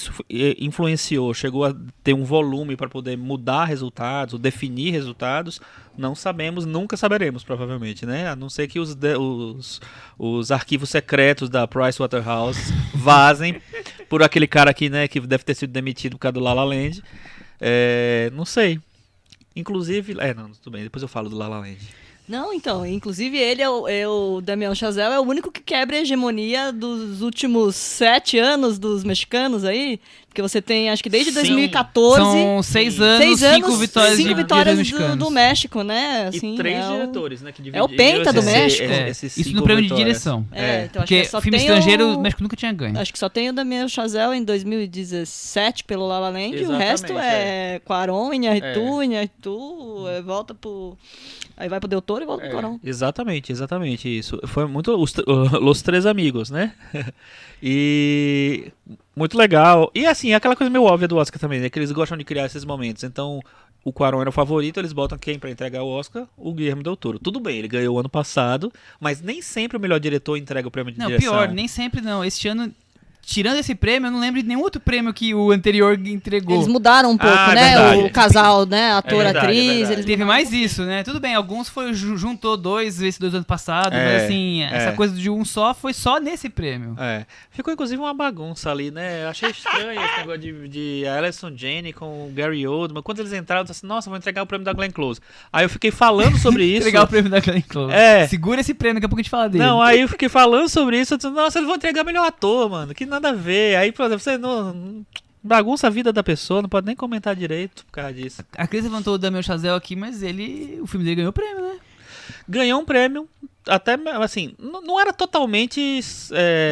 influenciou, chegou a ter um volume para poder mudar resultados, ou definir resultados, não sabemos, nunca saberemos, provavelmente, né? A não ser que os arquivos secretos da Pricewaterhouse vazem por aquele cara aqui, né, que deve ter sido demitido por causa do La La Land. Não sei. Inclusive... não, tudo bem, depois eu falo do La La Land. Não, então, inclusive ele o Damien Chazelle é o único que quebra a hegemonia dos últimos 7 anos dos mexicanos aí, porque você tem, acho que desde 2014... São 6 anos, 5 vitórias, 5 vitórias do México, né? Assim, e 3 diretores, né? Que é o Penta do México. Isso no prêmio de direção. Então, porque acho que filme estrangeiro o México nunca tinha ganho. Acho que só tem o Damien Chazelle em 2017 pelo La La Land, e o resto é Cuarón, Iñárritu, volta pro... Aí vai pro Del Toro e volta pro Cuarón. Exatamente isso. Foi muito Los Três Amigos, né? E muito legal. E assim, aquela coisa meio óbvia do Oscar também, né? Que eles gostam de criar esses momentos. Então, o Cuarón era o favorito, eles botam quem pra entregar o Oscar? O Guillermo Del Toro. Tudo bem, ele ganhou ano passado, mas nem sempre o melhor diretor entrega o prêmio de direção. Não, pior, nem sempre não. Este ano... Tirando esse prêmio, eu não lembro de nenhum outro prêmio que o anterior entregou. Eles mudaram um pouco, né? Verdade. O casal, né? Ator, atriz. Eles teve mais isso, né? Tudo bem, alguns juntou esses 2 anos passados, mas assim, essa coisa de um só foi só nesse prêmio. Ficou inclusive uma bagunça ali, né? Eu achei estranho esse negócio de Alison Janney com o Gary Oldman. Quando eles entraram, eu disse assim, nossa, vou entregar o prêmio da Glenn Close. Aí eu fiquei falando sobre isso. Entregar o prêmio da Glenn Close. Segura esse prêmio, daqui a pouco a gente fala dele. Não, aí eu fiquei falando sobre isso, eu disse, nossa, eles vão entregar melhor ator, mano, que nada a ver. Aí, por exemplo, você bagunça a vida da pessoa, não pode nem comentar direito por causa disso. A Cris levantou o Damien Chazelle aqui, mas o filme dele ganhou prêmio, né? Ganhou um prêmio, até assim, não era totalmente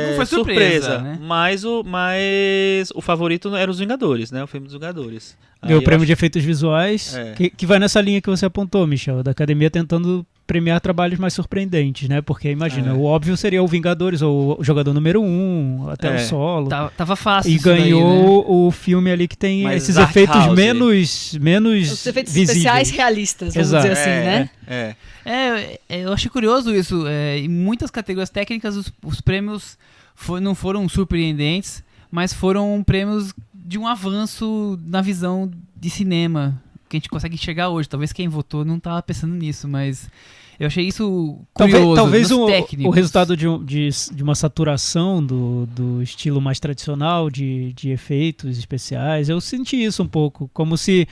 Não foi surpresa, né? mas o favorito era Os Vingadores, né? O filme dos Vingadores. Ganhou o Aí eu prêmio acho- de efeitos visuais, que vai nessa linha que você apontou, Michel, da academia tentando premiar trabalhos mais surpreendentes, né? Porque imagina, o óbvio seria o Vingadores, ou o jogador número 1, até o solo. Tava fácil E isso daí, né? ganhou o filme ali que tem Mais esses art efeitos house. menos Os efeitos visíveis. especiais realistas, vamos Exato. dizer assim, né? Eu achei curioso isso. Em muitas categorias técnicas, os prêmios não foram surpreendentes, mas foram prêmios de um avanço na visão de cinema que a gente consegue enxergar hoje. Talvez quem votou não estava pensando nisso, mas eu achei isso curioso. Talvez nos o técnicos. resultado de uma saturação do estilo mais tradicional de efeitos especiais, eu senti isso um pouco, como se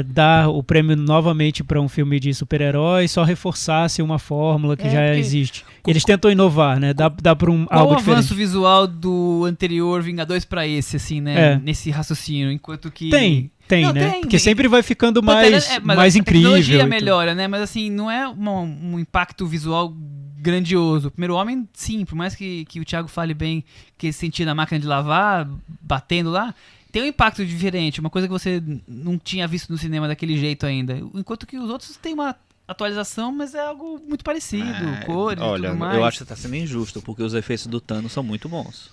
dar o prêmio novamente para um filme de super-herói só reforçasse uma fórmula que já porque- existe. Eles tentam inovar, né? Dá para Qual algo o avanço diferente. visual do anterior Vingadores pra esse, assim, né? É. Nesse raciocínio, enquanto que... Tem, Não, né? tem, Porque tem. sempre vai ficando Pantera- mais mas a incrível. tecnologia e tudo. melhora, né? Mas assim, não é um impacto visual grandioso. O Primeiro Homem, sim, por mais que o Thiago fale bem que ele sentia na máquina de lavar, batendo lá, tem um impacto diferente, uma coisa que você não tinha visto no cinema daquele jeito ainda. Enquanto que os outros têm uma atualização, mas é algo muito parecido, cores e Olha, tudo mais. eu acho que tá sendo injusto, porque os efeitos do Thanos são muito bons.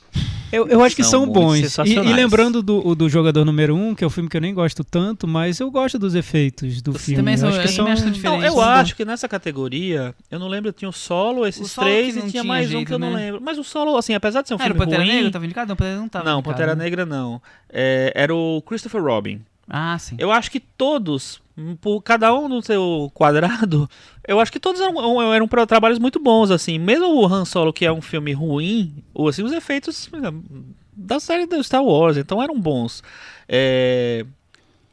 Eu acho que São são muito bons. E sensacionais. lembrando do Jogador Número 1, que é um filme que eu nem gosto tanto, mas eu gosto dos efeitos do filme. também Eu são- acho que eu também acho que são Não, diferentes. eu acho que nessa categoria, eu não lembro, tinha o Solo, esses O Solo três, que e não tinha tinha mais um jeito, que eu não né? lembro. Mas o Solo, assim, apesar de ser um Era o filme Pantera ruim... Negra? Tava indicado? Não, o Pantera não tava Não, indicado, Pantera né? Negra não. Era o Christopher Robin. Ah, sim. Eu acho que todos, por cada um no seu quadrado, eu acho que todos eram trabalhos muito bons, assim. Mesmo o Han Solo, que é um filme ruim, ou assim, os efeitos da série do Star Wars, então eram bons.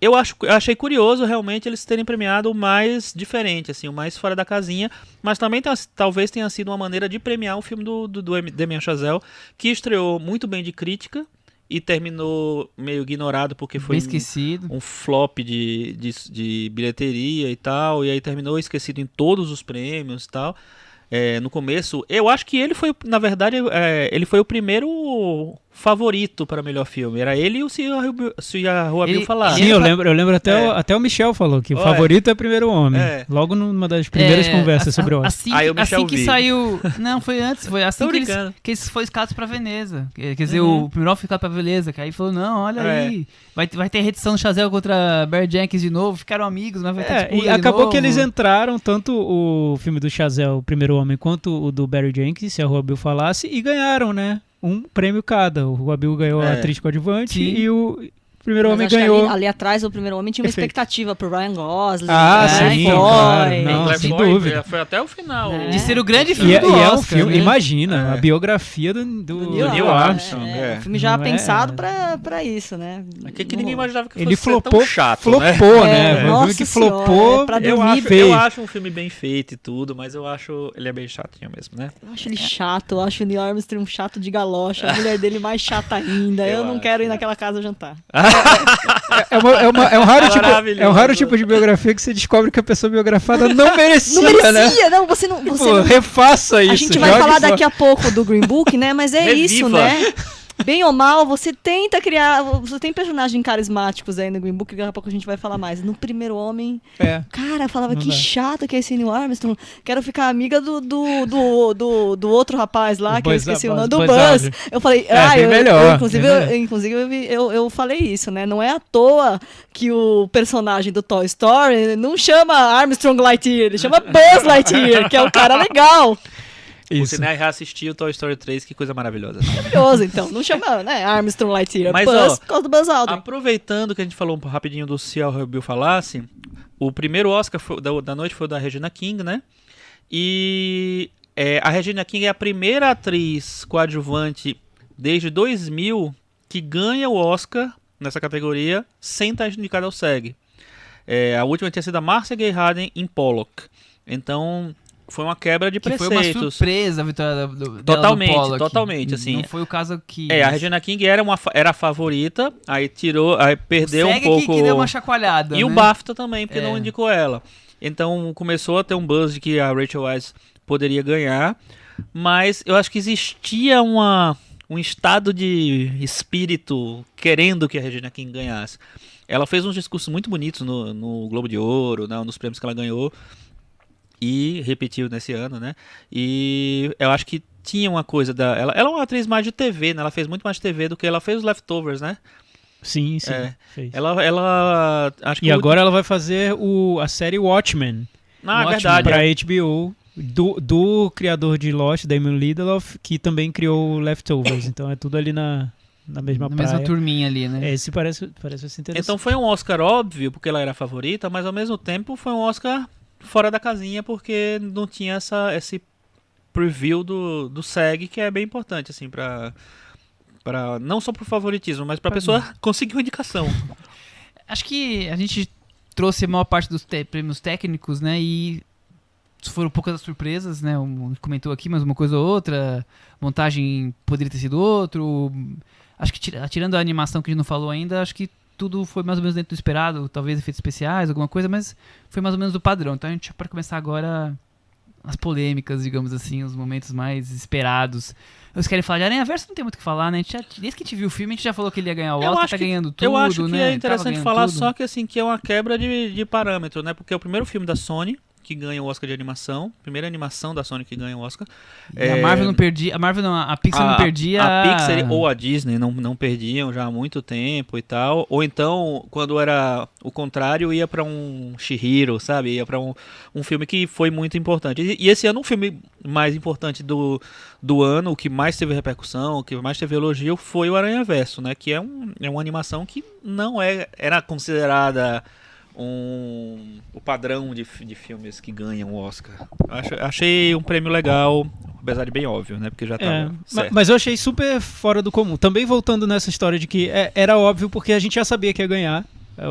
Eu achei curioso realmente eles terem premiado o mais diferente, assim, o mais fora da casinha, mas também talvez tenha sido uma maneira de premiar o filme do Damien Chazelle, que estreou muito bem de crítica e terminou meio ignorado porque foi Bem esquecido. um flop de bilheteria e tal, e aí terminou esquecido em todos os prêmios e tal. No começo, eu acho que ele foi, na verdade, ele foi o primeiro favorito para melhor filme. Era ele e o Sia Ruabil falar. Sim, eu lembro até o Michel falou que o favorito é o Primeiro Homem. Logo numa das primeiras conversas sobre o Oscar. Assim, Aí o Michel assim que vi. saiu... Não, foi antes. Foi assim Tô que eles brincando. foi escalados pra Veneza. Quer dizer, o primeiro foi escalado pra Veneza. Que aí falou, não, olha aí. Vai ter redição do Chazelle contra Barry Jenkins de novo. Ficaram amigos, mas vai ter disputa E de acabou novo. que eles entraram, tanto o filme do Chazelle, o Primeiro Homem, quanto o do Barry Jenkins, se a Ruabil falasse, e ganharam, né? Um prêmio cada. O Ruabil ganhou a atriz coadjuvante Sim. e o Primeiro Mas Homem acho que ganhou... ali atrás do Primeiro Homem tinha uma Efeito. expectativa pro Ryan Gosling. Ah, né? sim, Foi. claro. Não, Claire sem Foy, dúvida. Foi até o final. É. De ser o grande E filme é do um Oscar, filme, né? imagina, a biografia do Neil Armstrong, O filme já Não é- pensado pra isso, né? Que ninguém imaginava que Ele fosse ser flopou, tão chato, né? flopou, né? Foi um nossa filme que senhora, flopou. pra Eu dormir feio. acho um filme bem feito e tudo, mas eu acho ele é bem chatinho mesmo, né? Eu acho ele chato, eu acho o Neil Armstrong um chato de galocha, a mulher dele mais chata ainda. Eu não acho. quero ir naquela casa jantar. É um raro tipo, Maravilhoso. tipo de biografia que você descobre que a pessoa biografada não merecia, Não né? merecia, não, você não. Você Pô, não... refaça isso. A gente vai jogue falar fora. daqui a pouco do Green Book, né? Mas é Reviva. isso, né? Bem ou mal, você tenta criar. Você tem personagens carismáticos aí no Green Book, que daqui a pouco a gente vai falar mais. No Primeiro Homem, cara, eu falava Não que dá. chato que é esse Neil Armstrong. Quero ficar amiga do outro rapaz lá, O que eu Buzz- esqueci o Buzz- nome. Do Buzz Buzz. Aldrin. Eu falei, bem melhor, inclusive, bem melhor. inclusive eu falei isso, né? Não é à toa que o personagem do Toy Story não chama Armstrong Lightyear, ele chama Buzz Lightyear, que é o cara legal. Isso. Você né, reassistiu o Toy Story 3, que coisa maravilhosa. Maravilhoso, então. Não chama, né? Armstrong Lightyear. Mas, Buzz, ó, por causa do Buzz Aldrin. Aproveitando que a gente falou rapidinho do Sia Ruabil falasse, o primeiro Oscar da noite foi o da Regina King, né? E a Regina King é a primeira atriz coadjuvante desde 2000 que ganha o Oscar nessa categoria sem estar indicada ao SEG. A última tinha sido a Marcia Gay Harden em Pollock. Então, foi uma quebra de Que foi preceitos. uma surpresa a vitória dela Totalmente, do Pollock. totalmente, assim. Não foi o caso que... A Regina King era a favorita, aí perdeu um pouco... que deu uma chacoalhada, E o né? BAFTA também, porque É. não indicou ela. Então começou a ter um buzz de que a Rachel Weisz poderia ganhar, mas eu acho que existia um estado de espírito querendo que a Regina King ganhasse. Ela fez uns discursos muito bonitos no Globo de Ouro, né, nos prêmios que ela ganhou, e repetiu nesse ano, né? E eu acho que tinha uma coisa da... Ela é uma atriz mais de TV, né? Ela fez muito mais TV do que ela fez os Leftovers, né? Sim, fez. Ela acho que E agora ela vai fazer a série Watchmen é Watchmen, verdade. pra HBO, do criador de Lost, Damon Lindelof, que também criou Leftovers. Então é tudo ali na mesma Na praia. mesma turminha ali, né? Esse parece ser interessante. Então foi um Oscar óbvio, porque ela era a favorita, mas ao mesmo tempo foi um Oscar fora da casinha, porque não tinha esse preview do SEG, que é bem importante, assim, não só pro favoritismo, mas pra pessoa conseguir uma indicação. Acho que a gente trouxe a maior parte dos prêmios técnicos, né? E foram poucas as surpresas, né? Comentou aqui, mas uma coisa ou outra. Montagem poderia ter sido outro. Acho que tirando a animação que a gente não falou ainda, acho que tudo foi mais ou menos dentro do esperado. Talvez efeitos especiais, alguma coisa, mas foi mais ou menos do padrão. Então a gente pode começar agora as polêmicas, digamos assim, os momentos mais esperados. Vocês querem falar de Aranhaverso? Não tem muito o que falar, né? Desde que a gente viu o filme, a gente já falou que ele ia ganhar o Oscar, tá ganhando tudo, eu acho que né? é interessante Tava falar ganhando só que assim, que é uma quebra de parâmetro, né? Porque é o primeiro filme da Sony que ganha o Oscar de animação, primeira animação da Sony que ganha o Oscar. E a Marvel não perdia, a Pixar não perdia. A Pixar ou a Disney não perdiam já há muito tempo e tal. Ou então, quando era o contrário, ia pra um Chihiro, sabe? Ia pra um filme que foi muito importante. E esse ano, o filme mais importante do ano, o que mais teve repercussão, o que mais teve elogio, foi o Aranhaverso, né? Que é uma animação que não era considerada o padrão de filmes que ganham o Oscar. Achei um prêmio legal, apesar de bem óbvio, né? Porque já tava certo. Mas eu achei super fora do comum. Também voltando nessa história de que era óbvio porque a gente já sabia que ia ganhar.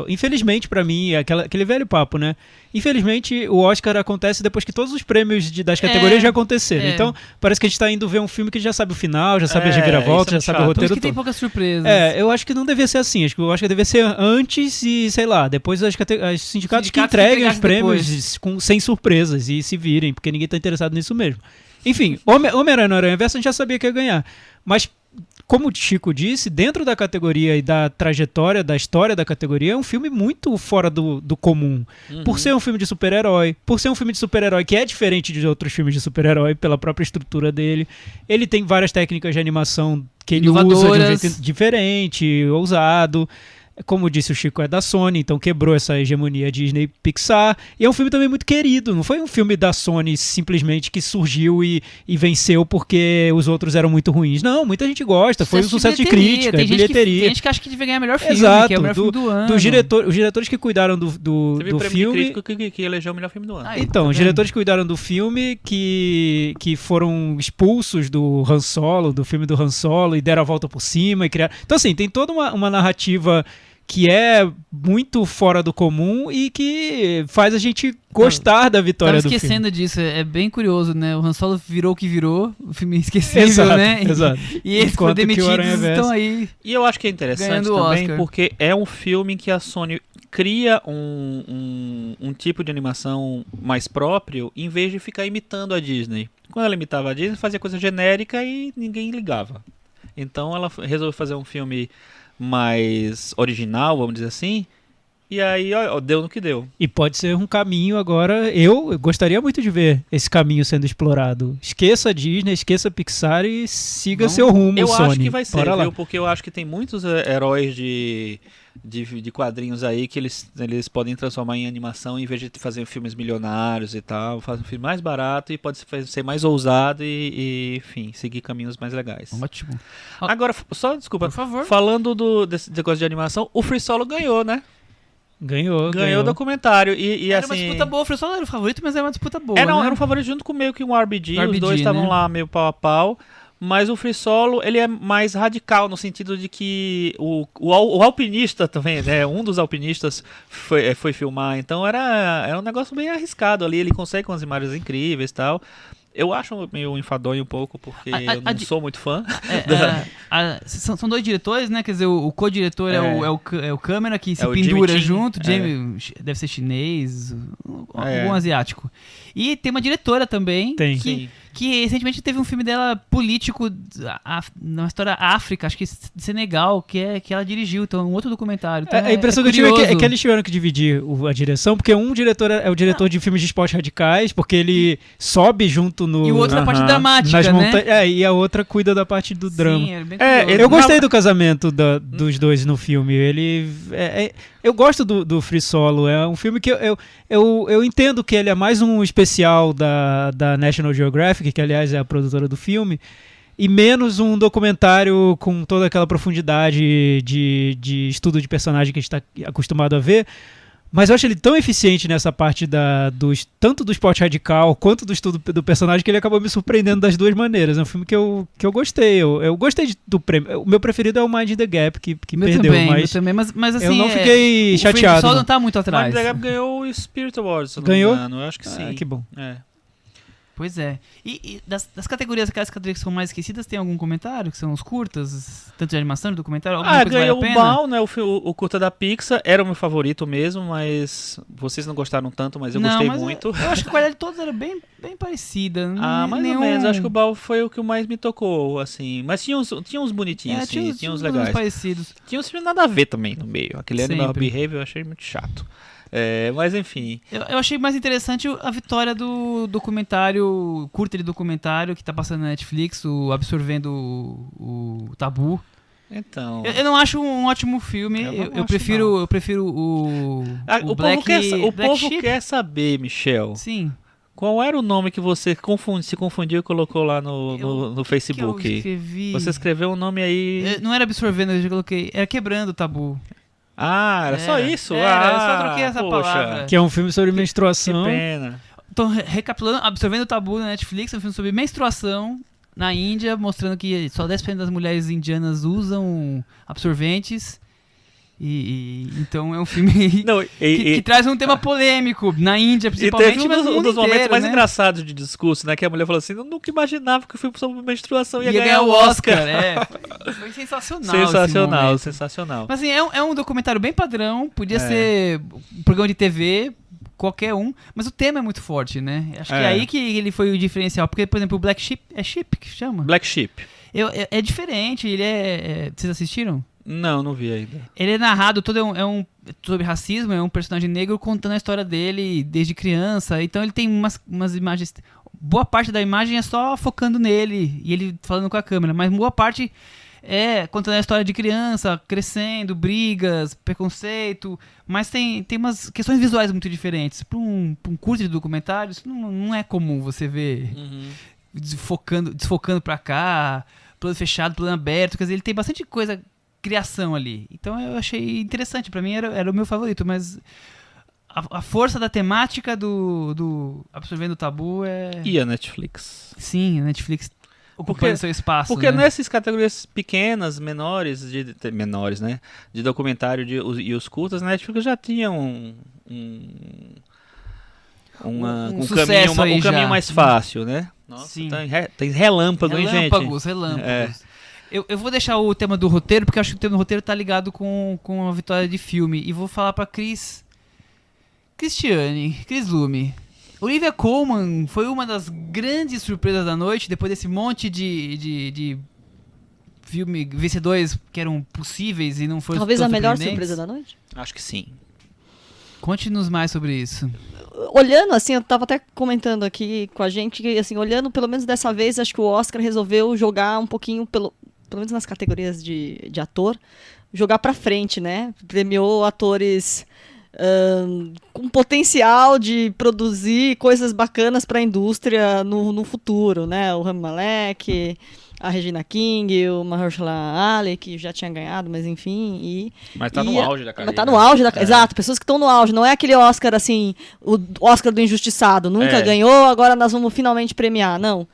Infelizmente, pra mim, aquele velho papo, né? Infelizmente, o Oscar acontece depois que todos os prêmios das categorias já aconteceram. Então, parece que a gente tá indo ver um filme que já sabe o final, já sabe as reviravoltas, já sabe o Por roteiro isso que tem todo. poucas surpresas. Eu acho que não devia ser assim. Acho que o Oscar devia ser antes e, sei lá, depois os sindicatos que entreguem os prêmios sem surpresas e se virem, porque ninguém tá interessado nisso mesmo. Enfim, Homem-Aranha no Aranhaverso a gente já sabia que ia ganhar. Mas, como o Chico disse, dentro da categoria e da trajetória, da história da categoria, é um filme muito fora do comum. Por ser um filme de super-herói, por ser um filme de super-herói que é diferente de outros filmes de super-herói, pela própria estrutura dele. Ele tem várias técnicas de animação que ele usa de um jeito diferente, ousado. Como disse o Chico, é da Sony, então quebrou essa hegemonia Disney-Pixar. E é um filme também muito querido. Não foi um filme da Sony simplesmente que surgiu e venceu porque os outros eram muito ruins. Não, muita gente gosta. Foi um sucesso de crítica, tem bilheteria. Tem gente que acha que devia ganhar melhor filme, Exato, que é o melhor filme do ano. os diretores que cuidaram do Teve filme... crítico que elegeu o melhor filme do ano. Então, os diretores que cuidaram do filme, que foram expulsos do Han Solo, do filme do Han Solo, e deram a volta por cima e criaram... Então, assim, tem toda uma narrativa que é muito fora do comum e que faz a gente gostar da vitória do filme. Tava esquecendo disso, é bem curioso, né? O Han Solo virou o que virou, o filme esquecível, Exato, né? exato. E eles foram demitidos, estão aí. E eu acho que é interessante ganhando também, Oscar. porque é um filme em que a Sony cria um tipo de animação mais próprio, em vez de ficar imitando a Disney. Quando ela imitava a Disney, fazia coisa genérica e ninguém ligava. Então ela resolveu fazer um filme mais original, vamos dizer assim, e aí ó, deu no que deu. E pode ser um caminho agora, eu gostaria muito de ver esse caminho sendo explorado. Esqueça a Disney, esqueça a Pixar e siga seu rumo, eu Sony. acho que vai ser, Bora lá. viu? Porque eu acho que tem muitos heróis de quadrinhos aí que eles podem transformar em animação em vez de fazer filmes milionários e tal, faz um filme mais barato e pode ser mais ousado e enfim, seguir caminhos mais legais. Ótimo. Agora, só, desculpa, Por favor. falando desse negócio de animação, o Free Solo ganhou, né? Ganhou Ganhou o documentário e Era assim... uma disputa boa, o Free Solo era o favorito, mas era uma disputa boa, Era né? um favorito junto com meio que um RBG, os RBG, dois estavam né? lá meio pau a pau, Mas o Free Solo, ele é mais radical, no sentido de que o alpinista também, né? Um dos alpinistas foi filmar, então era um negócio bem arriscado ali, ele consegue umas imagens incríveis e tal. Eu acho meio enfadonho um pouco, porque eu não sou muito fã. São dois diretores, né? Quer dizer, o co-diretor é o câmera que se o pendura Jimmy Chin. junto. Deve ser chinês, algum asiático. E tem uma diretora também. Tem. Sim. Que recentemente teve um filme dela político na história África, acho que Senegal, que ela dirigiu, então é um outro documentário. Então A impressão que eu tive é curioso. que eles tiveram que dividir a direção, porque um diretor é o diretor de filmes de esportes radicais, porque ele sobe junto no... E o outro da parte dramática, nas né? e a outra cuida da parte do drama. Sim, é bem curioso. Eu gostei do casamento dos dois no filme. Eu gosto do Free Solo. É um filme que eu entendo que ele é mais um especial da National Geographic, que aliás é a produtora do filme, e menos um documentário com toda aquela profundidade de estudo de personagem que a gente está acostumado a ver. Mas eu acho ele tão eficiente nessa parte tanto do esporte radical quanto do estudo do personagem, que ele acabou me surpreendendo das duas maneiras. É um filme que eu gostei. Eu gostei do prêmio. O meu preferido é o Mind the Gap, que perdeu. Meu também, mas assim... eu não fiquei chateado. O pessoal não tá muito O atrás. Mind the Gap ganhou o Spirit Awards, se eu não Ganhou? me engano. Eu acho que sim. Que bom. Pois é. E das categorias, aquelas categorias que são mais esquecidas, tem algum comentário? Que são os curtas, tanto de animação, de documentário? Alguma coisa que Ganhou vale a o pena? BAL, né? O curta da Pixar. Era o meu favorito mesmo, mas vocês não gostaram tanto, mas eu gostei muito. Eu acho que a qualidade de todos era bem parecida. Mais ou menos. Acho que o BAL foi o que mais me tocou, assim. Mas tinha uns bonitinhos, tinha uns legais. Parecidos. Tinha uns filmes nada a ver também no meio. Aquele Animal Sempre. Behavior eu achei muito chato. Mas enfim. Eu achei mais interessante a vitória do documentário, curta de documentário que tá passando na Netflix, o Absorvendo o Tabu. Então. Eu não acho um ótimo filme. Eu prefiro o Black, o Black povo Sheep. quer saber, Michel. Sim. Qual era o nome que você se confundiu e colocou lá no Facebook? Que eu escrevi. Você escreveu um nome aí. Não era Absorvendo, eu já coloquei. Era Quebrando o Tabu. Era só isso? Eu só troquei essa palavra. Que é um filme sobre Que menstruação. pena. Então, recapitulando, Absorvendo o Tabu na Netflix, é um filme sobre menstruação na Índia, mostrando que só 10% das mulheres indianas usam absorventes. Então é um filme que traz um tema polêmico na Índia, principalmente, teve mas no um mundo dos momentos inteiro, mais né? engraçados de discurso, né? Que a mulher falou assim: eu nunca imaginava que o filme sobre menstruação ia ganhar o Oscar. Foi sensacional. Sensacional, sensacional. Mas assim, é um documentário bem padrão, podia ser um programa de TV, qualquer um, mas o tema é muito forte, né? Acho que é aí que ele foi o diferencial, porque, por exemplo, o Black Sheep, é Sheep que chama? Black Sheep. É diferente, ele vocês assistiram? Não vi ainda. Ele é narrado, todo sobre racismo, é um personagem negro contando a história dele desde criança, então ele tem umas imagens, boa parte da imagem é só focando nele, e ele falando com a câmera, mas boa parte é contando a história de criança, crescendo, brigas, preconceito, mas tem umas questões visuais muito diferentes. Para um curto de documentário, isso não é comum você ver desfocando pra cá, plano fechado, plano aberto, quer dizer, ele tem bastante coisa, criação ali. Então eu achei interessante, pra mim era o meu favorito, mas a força da temática do Absorvendo o Tabu é... E a Netflix? Sim, a Netflix ocupando seu espaço. Porque né? nessas categorias pequenas, menores, né? De documentário e os curtas, a Netflix já tinha um caminho mais fácil, né? Nossa, Sim. Tem relâmpago, hein, gente? Relâmpagos. Eu vou deixar o tema do roteiro, porque eu acho que o tema do roteiro tá ligado com a vitória de filme. E vou falar pra Cris Lume. Olivia Colman foi uma das grandes surpresas da noite, depois desse monte de filme vencedores que eram possíveis e não foram Talvez tão a melhor surpreendentes. surpresa da noite. Acho que sim. Conte-nos mais sobre isso. Olhando, assim, eu tava até comentando aqui com a gente, que, assim, olhando, pelo menos dessa vez, acho que o Oscar resolveu jogar um pouquinho, pelo menos nas categorias de ator, jogar pra frente, né? Premiou atores com potencial de produzir coisas bacanas pra indústria no futuro, né? O Rami Malek, a Regina King, o Mahershala Ali, que já tinha ganhado, mas enfim. Mas tá no auge da carreira. Mas tá no auge da Exato, pessoas que estão no auge. Não é aquele Oscar assim, o Oscar do injustiçado. Nunca ganhou, agora nós vamos finalmente premiar. Não.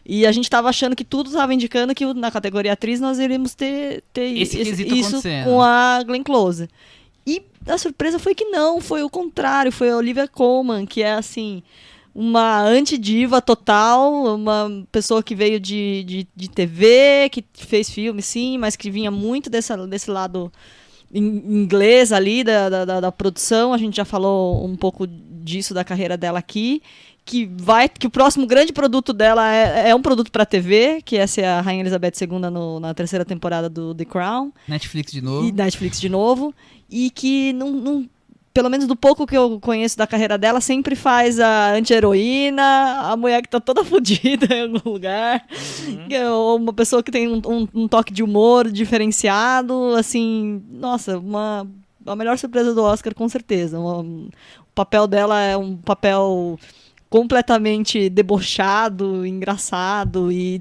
E a gente tava achando que tudo tava indicando que na categoria atriz nós iríamos ter Esse quesito isso acontecendo. com a Glenn Close. E a surpresa foi que não, foi o contrário, foi a Olivia Colman, que é assim, uma antidiva total, uma pessoa que veio de TV, que fez filme sim, mas que vinha muito desse lado inglês ali da produção. A gente já falou um pouco disso da carreira dela aqui. Que o próximo grande produto dela é um produto para TV, que essa é a Rainha Elizabeth II na terceira temporada do The Crown. Netflix de novo. E Netflix de novo. E que, pelo menos do pouco que eu conheço da carreira dela, sempre faz a anti-heroína, a mulher que tá toda fodida em algum lugar. Ou uma pessoa que tem um toque de humor diferenciado. Assim, nossa, a melhor surpresa do Oscar, com certeza. O papel dela é um papel completamente debochado, engraçado, e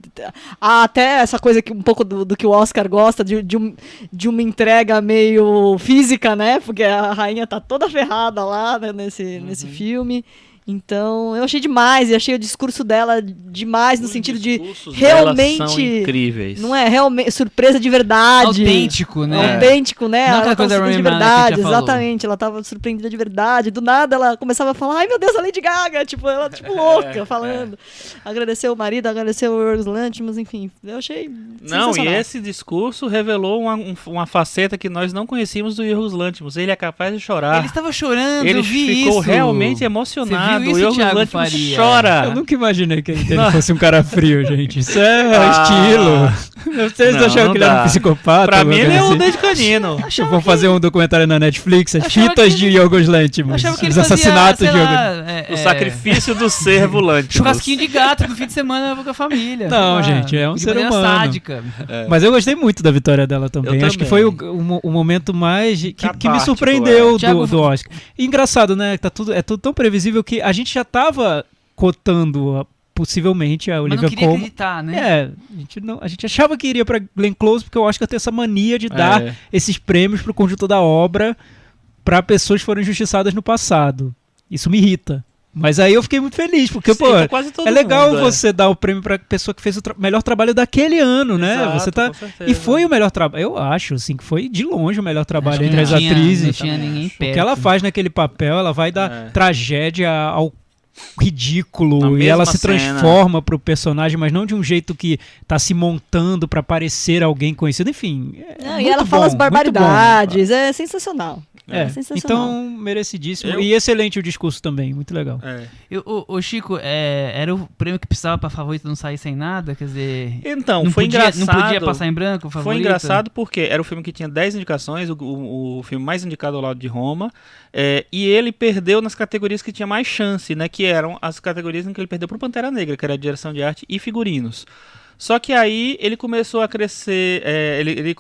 até essa coisa que um pouco do que o Oscar gosta, de uma entrega meio física, né? Porque a rainha tá toda ferrada lá, né, nesse filme. Então, eu achei demais, e achei o discurso dela demais, no sentido de realmente... são incríveis. Não é? Realmente, surpresa de verdade. Autêntico, né? Autêntico, né? Não Ela aquela tava coisa surpreendida de Rami Malek verdade, que já falou. exatamente. Ela tava surpreendida de verdade. Do nada, ela começava a falar, ai meu Deus, a Lady Gaga, tipo, ela louca, falando. Agradeceu o marido, agradeceu o Yorgos Lanthimos, enfim. Eu achei Não, e sensacional. esse discurso revelou uma faceta que nós não conhecíamos do Yorgos Lanthimos. Ele é capaz de chorar. Ele estava chorando, Ele eu vi ficou isso. realmente emocionado. Você viu isso, o Yorgos Thiago Lanthimos Faria? chora. Eu nunca imaginei que ele fosse um cara frio, gente. Isso é estilo. Vocês Não, acharam não que ele era dá. um psicopata? Pra mim, alguma ele é coisa um assim? Dede Canino. Eu vou fazer um documentário na Netflix, as Achava fitas que de Yorgos Lanthimos. Achava que ele os fazia, assassinatos sei de Yorgos. lá, O sacrifício do servo Lanthimos. churrasquinho de gato no fim de semana com a família. Não, sei lá, gente, é um de ser maneira humano. sádica. Mas eu gostei muito da vitória dela também. Eu Acho que também. foi o momento mais que me Catártico, surpreendeu Thiago, do Oscar. E engraçado, né? É tudo tão previsível que a gente já tava cotando possivelmente a Mas Olivia não queria Colman. acreditar, né? É, a gente achava que iria pra Glenn Close, porque eu acho que tem essa mania de dar esses prêmios pro conjunto da obra pra pessoas que foram injustiçadas no passado. Isso me irrita. Mas aí eu fiquei muito feliz, porque, Sim, pô, tá quase todo é legal mundo, você dar o prêmio pra pessoa que fez o melhor trabalho daquele ano, né? Exato, Você tá... com certeza. E foi o melhor trabalho. Eu acho, assim, que foi de longe o melhor trabalho Acho que entre não as tinha- atrizes. Não tinha ninguém perto. O que ela faz naquele papel, ela vai dar É. tragédia ao ridículo Na e ela mesma se cena. transforma pro personagem, mas não de um jeito que tá se montando pra parecer alguém conhecido. Enfim, Não, muito e ela bom, fala as muito barbaridades, é sensacional. É, sensacional. então merecidíssimo. Eu- E excelente o discurso também, muito legal. É. Ô, Chico, era o prêmio que precisava pra favorito não sair sem nada? Quer dizer, Então, não, foi podia, engraçado. não podia passar em branco o favorito? Foi engraçado porque era o filme que tinha 10 indicações, o filme mais indicado ao lado de Roma, e ele perdeu nas categorias que tinha mais chance, né? Que eram as categorias em que ele perdeu pro Pantera Negra, que era direção de arte e figurinos. Só que aí ele começou a crescer, ele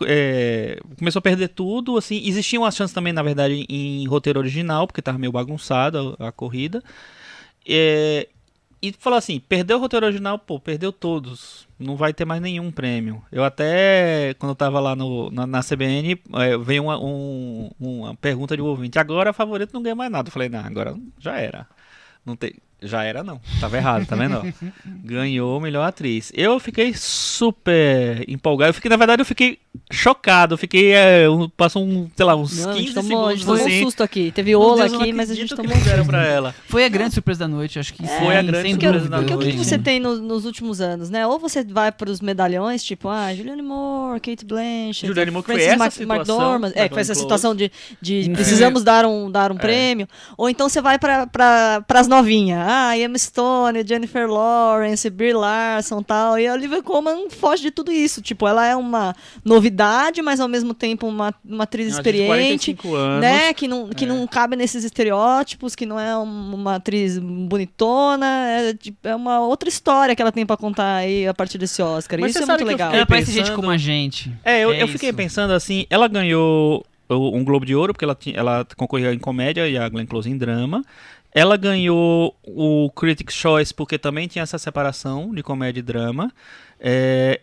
começou a perder tudo, assim, existiam as chances também, na verdade, em roteiro original, porque tava meio bagunçado a corrida, e falou assim, perdeu o roteiro original, pô, perdeu todos, não vai ter mais nenhum prêmio. Eu até, quando eu tava lá na CBN, veio uma pergunta de um ouvinte, agora favorito não ganha mais nada. Eu falei, não, agora já era. Não tem... Já era não, tava errado, tá vendo? Ganhou melhor atriz. Eu fiquei super empolgado, na verdade eu fiquei chocado, passou uns Não, a 15 gente tomou segundos um assim. susto aqui. Teve Meu ola Deus, eu não aqui, mas a gente acredito que tomou um fizeram susto. pra ela. Foi a grande surpresa da noite, acho que Foi a grande sem surpresa da dúvida. Porque o que noite. você tem nos últimos anos, né? Ou você vai para os medalhões, tipo, Julianne Moore, Kate Blanchett, Julianne Moore, que foi Frances essa situação, McDormand, da que foi essa Glenn situação de Um precisamos dar um prêmio. Ou então você vai para as novinhas. Emma Stone, Jennifer Lawrence, Brie Larson e tal. E a Olivia Colman foge de tudo isso. Tipo, ela é uma novidade, mas ao mesmo tempo uma atriz Ela tinha experiente. 45 anos. Né? Que não cabe nesses estereótipos, que não é uma atriz bonitona, é uma outra história que ela tem pra contar aí a partir desse Oscar. Mas Isso você é sabe muito que eu legal. fiquei Ela parece pensando- gente como a gente. Eu fiquei isso. pensando assim, ela ganhou um Globo de Ouro, porque ela concorreu em comédia e a Glenn Close em drama. Ela ganhou o Critics' Choice, porque também tinha essa separação de comédia e drama.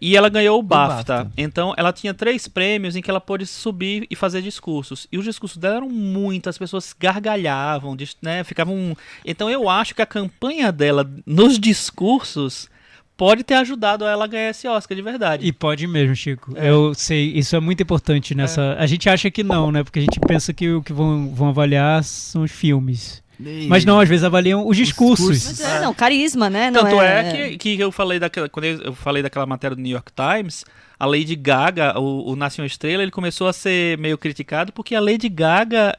E ela ganhou o BAFTA. Então, ela tinha 3 prêmios em que ela pôde subir e fazer discursos. E os discursos dela eram muito, as pessoas gargalhavam, né, ficavam... Então, eu acho que a campanha dela nos discursos pode ter ajudado ela a ganhar esse Oscar de verdade. E pode mesmo, Chico. Eu sei, isso é muito importante nessa... A gente acha que não, né? Porque a gente pensa que o que vão avaliar são os filmes. Mas não, às vezes avaliam os discursos. Mas não, carisma, né? Não Tanto que eu falei quando eu falei daquela matéria do New York Times, a Lady Gaga, o Nasce uma Estrela, ele começou a ser meio criticado porque a Lady Gaga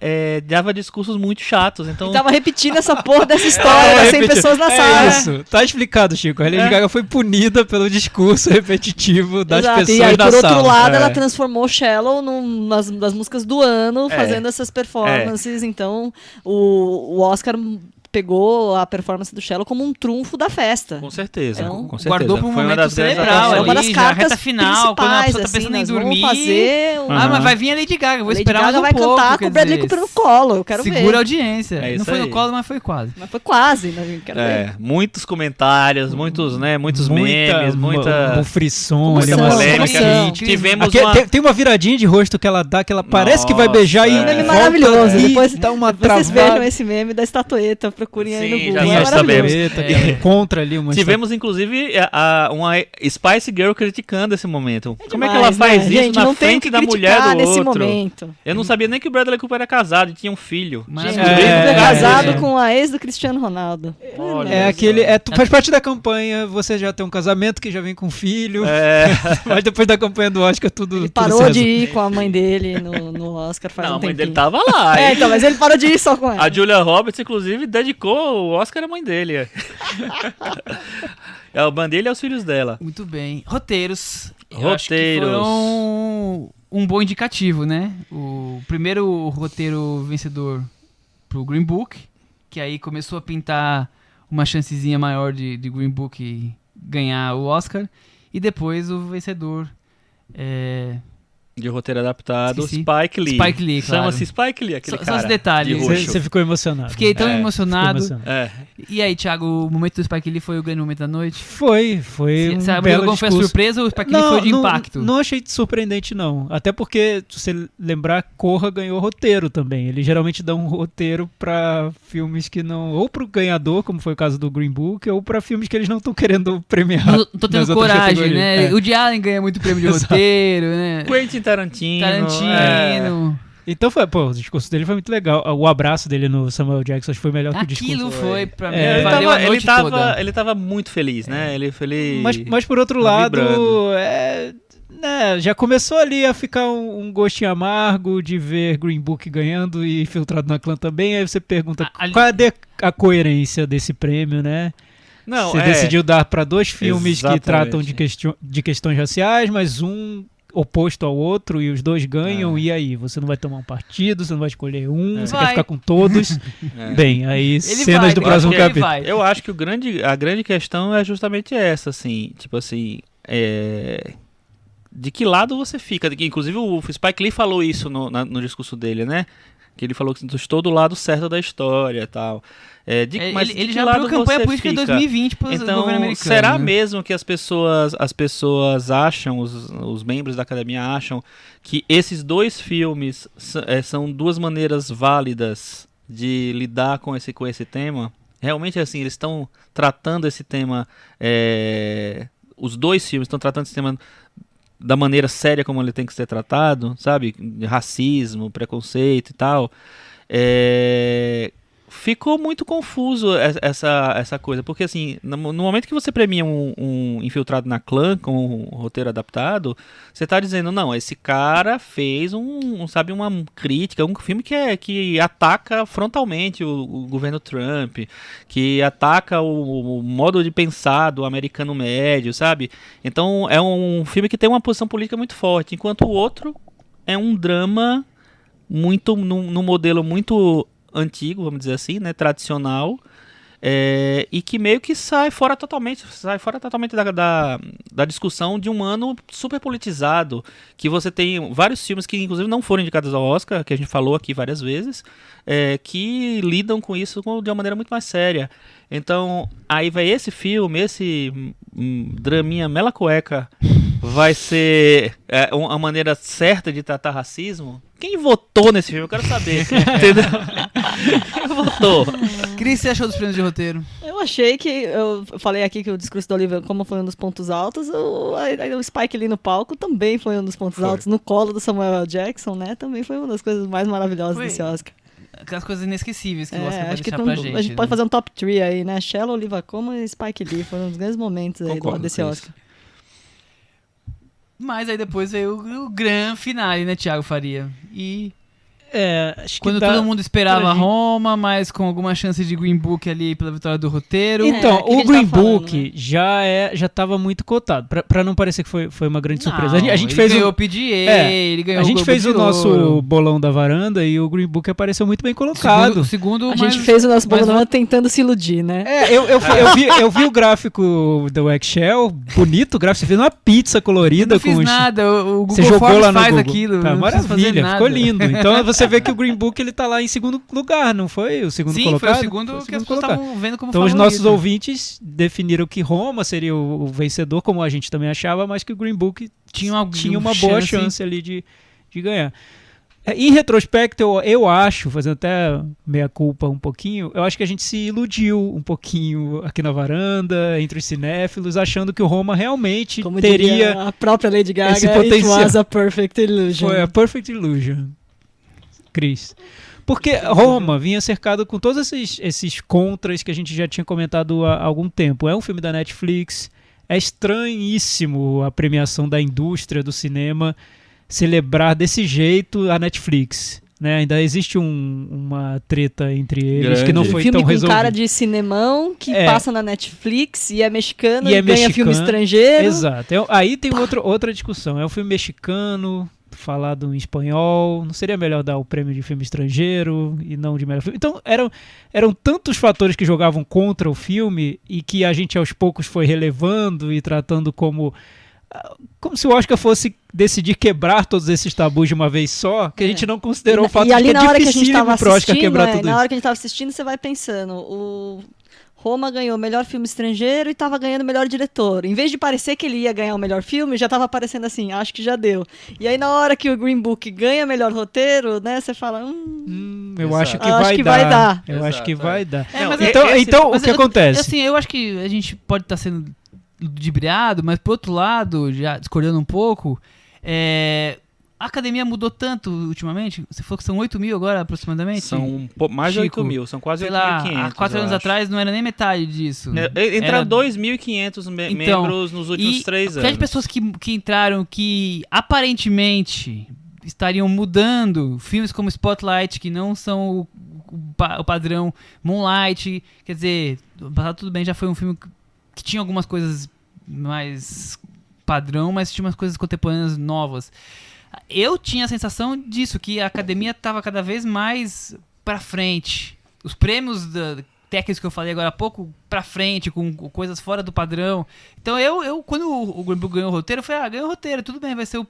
dava discursos muito chatos. Então... Ele tava repetindo essa porra dessa história das 100 pessoas na sala. Isso, tá explicado, Chico. A Lady Gaga foi punida pelo discurso repetitivo das Exato. pessoas E aí, da por sala. outro lado, ela transformou Shallow numa das músicas do ano, fazendo essas performances. Então, o Oscar pegou a performance do Shallow como um trunfo da festa. Com certeza, Então, com certeza. Guardou pra um Foi uma momento das grandes cerebral atuações. ali, uma das já cartas reta final, quando a pessoa tá assim, pensando em nós vamos dormir. fazer Mas vai vir a Lady Gaga, vou Lady esperar Gaga mais um vai pouco. cantar com quer o Bradley dizer, Cooper no colo, eu quero ver. segura a audiência. É Não isso foi aí. no colo, mas foi quase. Mas foi quase, né? Quero ver. Muitos comentários, muitos memes, muita frisson, Comoção, uma polêmica. comoção. Tivemos Aqui, uma... tem uma viradinha de rosto que ela dá, que ela parece que vai Nossa, beijar e Um meme volta maravilhoso. e Depois, dá uma depois vocês travada. vejam esse meme da estatueta, procurem aí no Sim, Google. já É nós maravilhoso. sabemos. Que ela encontra ali uma Tivemos, inclusive, uma Spice Girl criticando esse momento. Como é que Demais, ela faz né? isso Gente, na não tem o frente que da mulher criticar do nesse outro? momento. Eu não sabia nem que o Bradley Cooper era casado e tinha um filho. Mas Gente, é, o Bradley Cooper é casado é. com a ex do Cristiano Ronaldo. Olha, É aquele. Faz parte da campanha, você já tem um casamento que já vem com filho. Mas depois da campanha do Oscar, tudo. Ele tudo parou se de resolve. ir com a mãe dele no Oscar faz Não, um a mãe tempinho. dele tava lá. É, hein? então, mas ele parou de ir só com ela. A Julia Roberts, inclusive, dedicou o Oscar à mãe dele. A mãe dele e aos filhos dela. Muito bem. Roteiros. Eu acho que Roteiros. foram um bom indicativo, né? O primeiro roteiro vencedor pro Green Book, que aí começou a pintar uma chancezinha maior de Green Book ganhar o Oscar. E depois o vencedor... De roteiro adaptado, Esqueci. Spike Lee. Spike Lee, claro. Chama-se Spike Lee, aquele Só cara os detalhes. de Você roxo. você ficou emocionado. Fiquei tão É, emocionado. Ficou emocionado. E aí, Thiago, o momento do Spike Lee foi o grande momento da noite? Foi um Você abriu belo alguma foi a discurso. surpresa ou o Spike Lee foi de impacto? Não achei surpreendente, não. Até porque, se você lembrar, Corra ganhou roteiro também. Ele geralmente dá um roteiro pra filmes que não... Ou pro ganhador, como foi o caso do Green Book, ou pra filmes que eles não estão querendo premiar. Não tô tendo nas outras coragem, categorias. né? É. O de Allen ganha muito prêmio de Exato. roteiro, né? Quentin Tarantino. Tarantino. Então, o discurso dele foi muito legal. O abraço dele no Samuel Jackson acho que foi melhor que o discurso. Aquilo foi, pra mim, É. valeu a noite toda. Ele tava muito feliz, né? Ele Mas por outro tá lado, vibrando. já começou ali a ficar um gostinho amargo de ver Green Book ganhando e Infiltrado na Clã também. Aí você pergunta, cadê a coerência desse prêmio, né? Não, Você decidiu dar para dois filmes que Exatamente. tratam de questões raciais, mas um oposto ao outro e os dois ganham, e aí? Você não vai tomar um partido, você não vai escolher um, você Vai. quer ficar com todos. É. Bem, aí cenas vai, do eu próximo acho que ele capítulo. vai. Eu acho que a grande questão é justamente essa, assim, tipo assim, de que lado você fica? Inclusive o Spike Lee falou isso no discurso dele, né? Que ele falou que estou do lado certo da história e tal. Mas de Ele que já lado abriu campanha você política de fica? 2020 pro Então, governo americano. será né? mesmo que as pessoas acham, os membros da academia acham, que esses dois filmes são duas maneiras válidas de lidar com esse tema? Realmente, assim, eles estão tratando esse tema, os dois filmes estão tratando esse tema da maneira séria como ele tem que ser tratado, sabe? Racismo, preconceito e tal. Ficou muito confuso essa coisa, porque assim, no momento que você premia um Infiltrado na Clã com um roteiro adaptado, você está dizendo, não, esse cara fez uma crítica, um filme que ataca frontalmente o governo Trump, que ataca o modo de pensar do americano médio, sabe? Então é um filme que tem uma posição política muito forte, enquanto o outro é um drama muito num modelo muito antigo, vamos dizer assim, né, tradicional, e que meio que sai fora totalmente da discussão de um ano super politizado, que você tem vários filmes que inclusive não foram indicados ao Oscar, que a gente falou aqui várias vezes, que lidam com isso de uma maneira muito mais séria. Então, aí vai esse filme, esse draminha mela cueca, vai ser uma maneira certa de tratar racismo? Quem votou nesse filme? Eu quero saber. Entendeu? Quem votou? Cris, você achou dos prêmios de roteiro? Eu achei que, eu falei aqui que o discurso da Olivia, como foi um dos pontos altos, o Spike Lee no palco também foi um dos pontos altos, no colo do Samuel L. Jackson, né, também foi uma das coisas mais maravilhosas Foi. desse Oscar. Aquelas coisas inesquecíveis que o Oscar vai acho que deixar pra gente. a gente né? pode fazer um top 3 aí, né, Shella, Olivia Colman e Spike Lee, foram um dos grandes momentos aí Concordo desse com Oscar. Mas aí depois veio o grande finale, né, Thiago Faria? E Acho que quando dá todo mundo esperava pra gente- Roma, mas com alguma chance de Green Book ali pela vitória do roteiro. Então, que a o gente Green tava falando, Book já estava muito cotado, pra não parecer que foi uma grande surpresa. Não, A gente ele fez ganhou o, o PGA, É, ele ganhou a gente Globo fez de o nosso Ouro. bolão da varanda e o Green Book apareceu muito bem colocado. O segundo A mais- gente fez o nosso mais programa tentando se iludir, né? Eu vi o gráfico do Excel, bonito o gráfico, você fez uma pizza Eu colorida não fiz com os... nada, o Você Google jogou Forms lá no faz Google. aquilo. Tá, não preciso fazer maravilha, nada. ficou lindo. Então você vê que o Green Book ele tá lá em segundo lugar, não foi o segundo Sim, colocado? foi o segundo Foi o que as segundo pessoas colocado. estavam vendo como Então os favorito. nossos ouvintes definiram que Roma seria o vencedor, como a gente também achava, mas que o Green Book tinha uma boa chance ali de ganhar. Em retrospecto, eu acho, fazendo até meia-culpa um pouquinho, eu acho que a gente se iludiu um pouquinho aqui na varanda, entre os cinéfilos, achando que o Roma realmente Como teria... diria a própria Lady Gaga, esse it potencial. was a perfect illusion. Foi a Perfect Illusion, Cris. Porque Roma vinha cercado com todos esses contras que a gente já tinha comentado há algum tempo. É um filme da Netflix, é estranhíssimo a premiação da indústria do cinema celebrar desse jeito a Netflix. Né? Ainda existe uma treta entre eles Grande. que não Um foi filme tão com resolvida. cara de cinemão que É. passa na Netflix e é mexicano E e, é ganha filme mexicano. estrangeiro. Exato. Aí tem outra discussão. É um filme mexicano, falado em espanhol. Não seria melhor dar o prêmio de filme estrangeiro e não de melhor filme? Então, eram tantos fatores que jogavam contra o filme e que a gente aos poucos foi relevando e tratando como se o Oscar fosse decidir quebrar todos esses tabus de uma vez só, que a gente não considerou o fato E de ali que é na hora que a gente dificílimo tava pro Oscar assistindo, quebrar tudo na isso. hora que a gente tava assistindo, você vai pensando, o Roma ganhou o melhor filme estrangeiro e tava ganhando o melhor diretor. Em vez de parecer que ele ia ganhar o melhor filme, já tava parecendo assim, acho que já deu. E aí na hora que o Green Book ganha melhor roteiro, né, você fala, Eu Exato. acho que Acho vai que dar. vai dar. Eu acho que Exato, vai é. dar. É, mas Então, mas o que acontece? Assim, eu acho que a gente pode estar sendo ludibriado, mas por outro lado, já discordando um pouco, a academia mudou tanto ultimamente. Você falou que são 8 mil agora, aproximadamente? São mais de Chico, 8 mil, são quase Sei lá, 8.500. há 4 anos eu acho. atrás não era nem metade disso. Entraram Era- 2.500 membros nos últimos 3 E anos. as pessoas que entraram que aparentemente estariam mudando filmes como Spotlight, que não são o padrão, Moonlight, quer dizer, no passado tudo bem, já foi um filme que tinha algumas coisas mais padrão, mas tinha umas coisas contemporâneas novas. Eu tinha a sensação disso, que a academia estava cada vez mais pra frente. Os prêmios técnicos que eu falei agora há pouco, pra frente, com coisas fora do padrão. Então eu quando o Green Book ganhou o roteiro, eu falei, ganhou o roteiro, tudo bem, vai ser a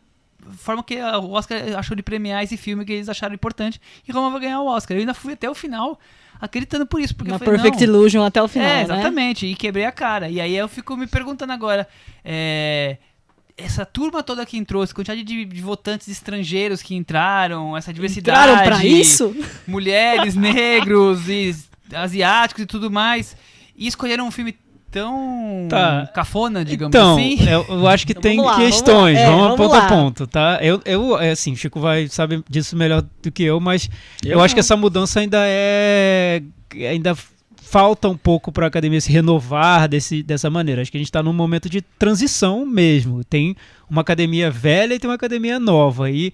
forma que o Oscar achou de premiar esse filme que eles acharam importante, e Roma vai ganhar o Oscar. Eu ainda fui até o final acreditando por isso, porque na eu falei, Perfect não, Illusion até o final, né? exatamente, e quebrei a cara. E aí eu fico me perguntando agora, essa turma toda que entrou, essa quantidade de votantes estrangeiros que entraram, essa diversidade, Entraram pra isso? mulheres, negros e asiáticos e tudo mais, e escolheram um filme tão Tá. cafona, digamos Então, assim. eu acho que Então, tem vamos lá, questões, vamos lá. vamos Vamos ponto a lá. ponto, tá? Assim, Chico sabe disso melhor do que eu, mas eu acho que essa mudança ainda falta um pouco para a academia se renovar dessa maneira. Acho que a gente está num momento de transição mesmo. Tem uma academia velha e tem uma academia nova. E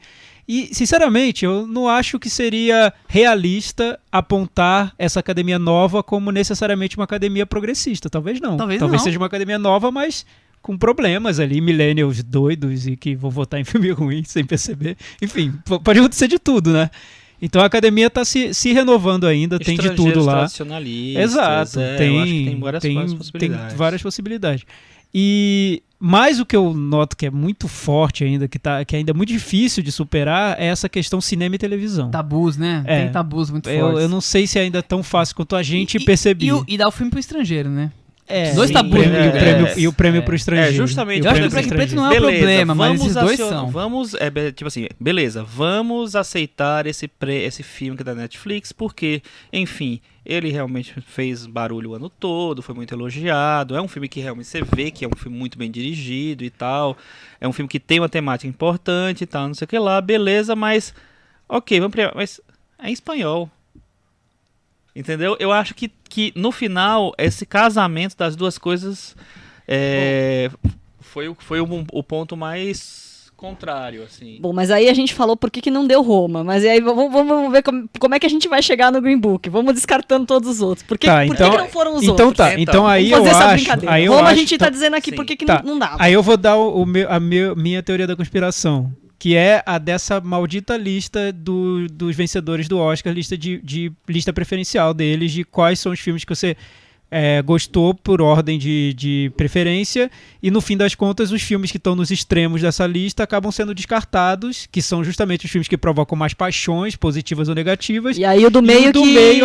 sinceramente, eu não acho que seria realista apontar essa academia nova como necessariamente uma academia progressista. Talvez não. Talvez não. seja uma academia nova, mas com problemas ali, millennials doidos e que vão votar em filme ruim sem perceber. Enfim, pode acontecer de tudo, né? Então a academia está se renovando ainda, tem de tudo lá. Tradicionalistas, Exato, eu acho que tem várias possibilidades. Tem várias possibilidades. Mas o que eu noto que é muito forte ainda, que ainda é muito difícil de superar, é essa questão cinema e televisão. Tabus, né? É. Tem tabus muito fortes. Eu não sei se ainda é tão fácil quanto a gente percebia. E dar o filme pro estrangeiro, né? Dois tá bonito, E o prêmio pro estrangeiro. Justamente. Eu acho que o Preto Preto não é um problema, mas esses dois são. Vamos, tipo assim, beleza, vamos aceitar esse filme que é da Netflix, porque, enfim, ele realmente fez barulho o ano todo, foi muito elogiado, é um filme que realmente você vê que é um filme muito bem dirigido e tal, é um filme que tem uma temática importante e tal, não sei o que lá, beleza, mas, ok, mas é em espanhol. Entendeu? Eu acho que no final, esse casamento das duas coisas foi o ponto mais contrário, assim. Bom, mas aí a gente falou por que não deu Roma. Mas aí vamos ver como é que a gente vai chegar no Green Book. Vamos descartando todos os outros. Por que não foram os outros? Então aí vamos eu fazer essa acho... brincadeira. Aí Roma eu a acho, gente tá dizendo aqui por que não dava. Aí eu vou dar minha teoria da conspiração, que é a dessa maldita lista dos vencedores do Oscar, lista preferencial deles, de quais são os filmes que você gostou por ordem de preferência, e no fim das contas os filmes que estão nos extremos dessa lista acabam sendo descartados, que são justamente os filmes que provocam mais paixões, positivas ou negativas, e aí o do meio,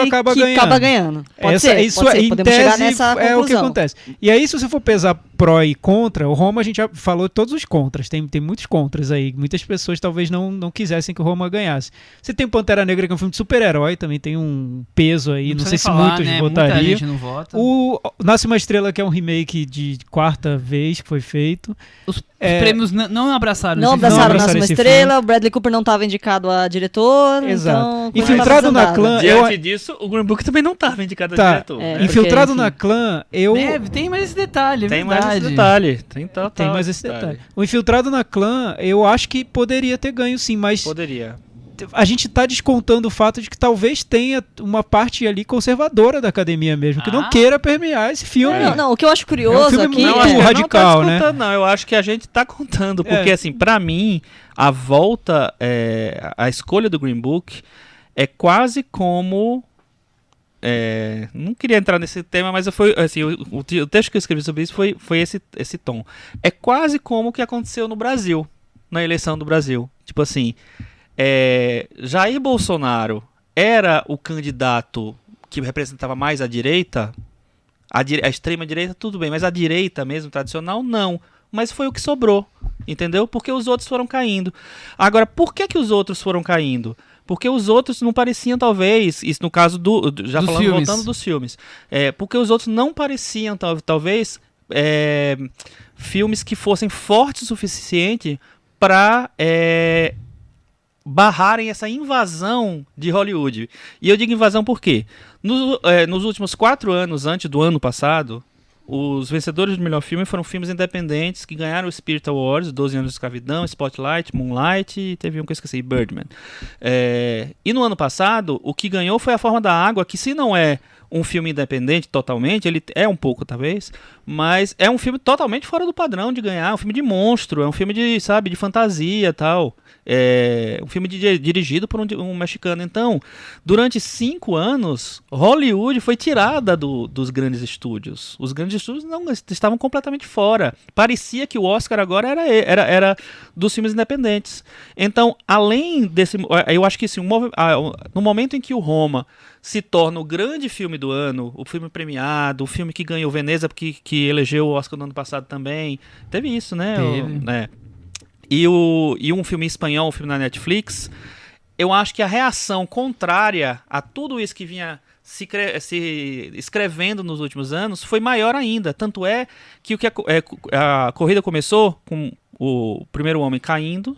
acaba ganhando. Pode ser, podemos chegar nessa conclusão. É o que acontece. E aí, se você for pesar pró e contra, o Roma a gente já falou todos os contras, tem muitos contras aí, muitas pessoas talvez não quisessem que o Roma ganhasse. Você tem Pantera Negra, que é um filme de super-herói, também tem um peso aí, não sei se muitos votariam. Muita gente não vota. O Nasce uma Estrela, que é um remake de quarta vez que foi feito. Os prêmios não abraçaram Não abraçaram Nasce uma Estrela, filme. o Bradley Cooper não estava indicado a diretor. Exato. Então, Infiltrado na Clã... Diante disso, o Green Book também não estava indicado a diretor. Infiltrado porque, na Clã, tem mais esse detalhe, Tem mais esse detalhe. Tem mais esse detalhe. O Infiltrado na Clã, eu acho que poderia ter ganho sim, mas... Poderia. A gente tá descontando o fato de que talvez tenha uma parte ali conservadora da academia mesmo, que não queira permear esse filme. Não, o que eu acho curioso é um filme aqui... muito radical, né? Não, eu acho que a gente tá contando, porque assim, pra mim, a volta, a escolha do Green Book é quase como... não queria entrar nesse tema, mas foi assim, o texto que eu escrevi sobre isso foi esse tom. É quase como o que aconteceu no Brasil, na eleição do Brasil. Tipo assim... Jair Bolsonaro era o candidato que representava mais a direita, a extrema direita, tudo bem, mas a direita mesmo, tradicional, não. Mas foi o que sobrou, entendeu? Porque os outros foram caindo. Agora, por que os outros foram caindo? Porque os outros não pareciam, talvez, isso no caso voltando dos filmes, porque os outros não pareciam, talvez, filmes que fossem fortes o suficiente para... barrarem essa invasão de Hollywood. E eu digo invasão por quê? Nos últimos 4 anos, antes do ano passado, os vencedores do melhor filme foram filmes independentes que ganharam o Spirit Awards, 12 anos de escravidão, Spotlight, Moonlight, e teve um que eu esqueci, Birdman. E no ano passado, o que ganhou foi A Forma da Água, que se não é um filme independente totalmente, ele é um pouco talvez, mas é um filme totalmente fora do padrão de ganhar, é um filme de monstro, é um filme de fantasia e tal. É um filme dirigido por um mexicano. Então, durante 5 anos, Hollywood foi tirada dos grandes estúdios. Os grandes estúdios não estavam completamente fora. Parecia que o Oscar agora era dos filmes independentes. Então, além desse... Eu acho que assim, no momento em que o Roma se torna o grande filme do ano, o filme premiado, o filme que ganhou Veneza, que elegeu o Oscar no ano passado também. Teve isso, né? E um filme espanhol, um filme na Netflix, eu acho que a reação contrária a tudo isso que vinha se escrevendo nos últimos anos foi maior ainda. Tanto é que a corrida começou com o primeiro homem caindo,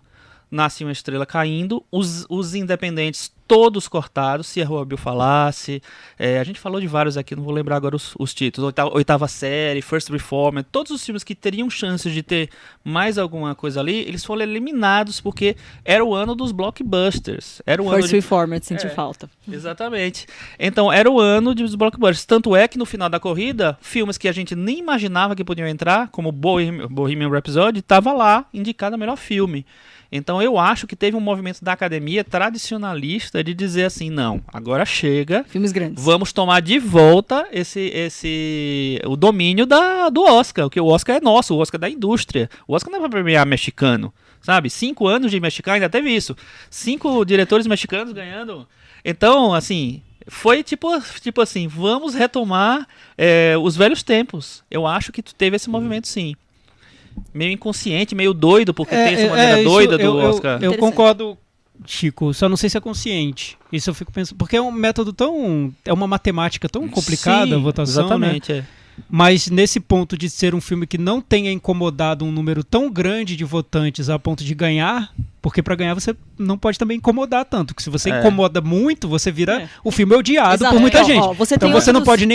Nasce uma Estrela caindo, os independentes todos cortados, se a Rua Bill falasse, a gente falou de vários aqui, não vou lembrar agora os títulos, Oitava Série, First Reformed, todos os filmes que teriam chances de ter mais alguma coisa ali, eles foram eliminados porque era o ano dos blockbusters. Era o First Reformed, senti falta. Exatamente. Então, era o ano dos blockbusters. Tanto é que no final da corrida, filmes que a gente nem imaginava que podiam entrar, como Bohemian Rhapsody, estava lá, indicado a melhor filme. Então eu acho que teve um movimento da academia tradicionalista de dizer assim, não, agora chega, filmes grandes, vamos tomar de volta o domínio do Oscar, porque o Oscar é nosso, o Oscar é da indústria, o Oscar não é para premiar mexicano, sabe? 5 anos de mexicano, ainda teve isso, 5 diretores mexicanos ganhando. Então, assim, Foi tipo assim, vamos retomar os velhos tempos. Eu acho que teve esse movimento, sim. Meio inconsciente, meio doido, porque tem essa maneira doida do Oscar. Eu concordo, Chico, só não sei se é consciente. Isso eu fico pensando, porque é um método é uma matemática tão complicada, Sim, a votação, exatamente, né? Mas nesse ponto de ser um filme que não tenha incomodado um número tão grande de votantes a ponto de ganhar, porque para ganhar você não pode também incomodar tanto, porque se você incomoda muito, você vira o filme odiado Exato. por muita gente. Então você não pode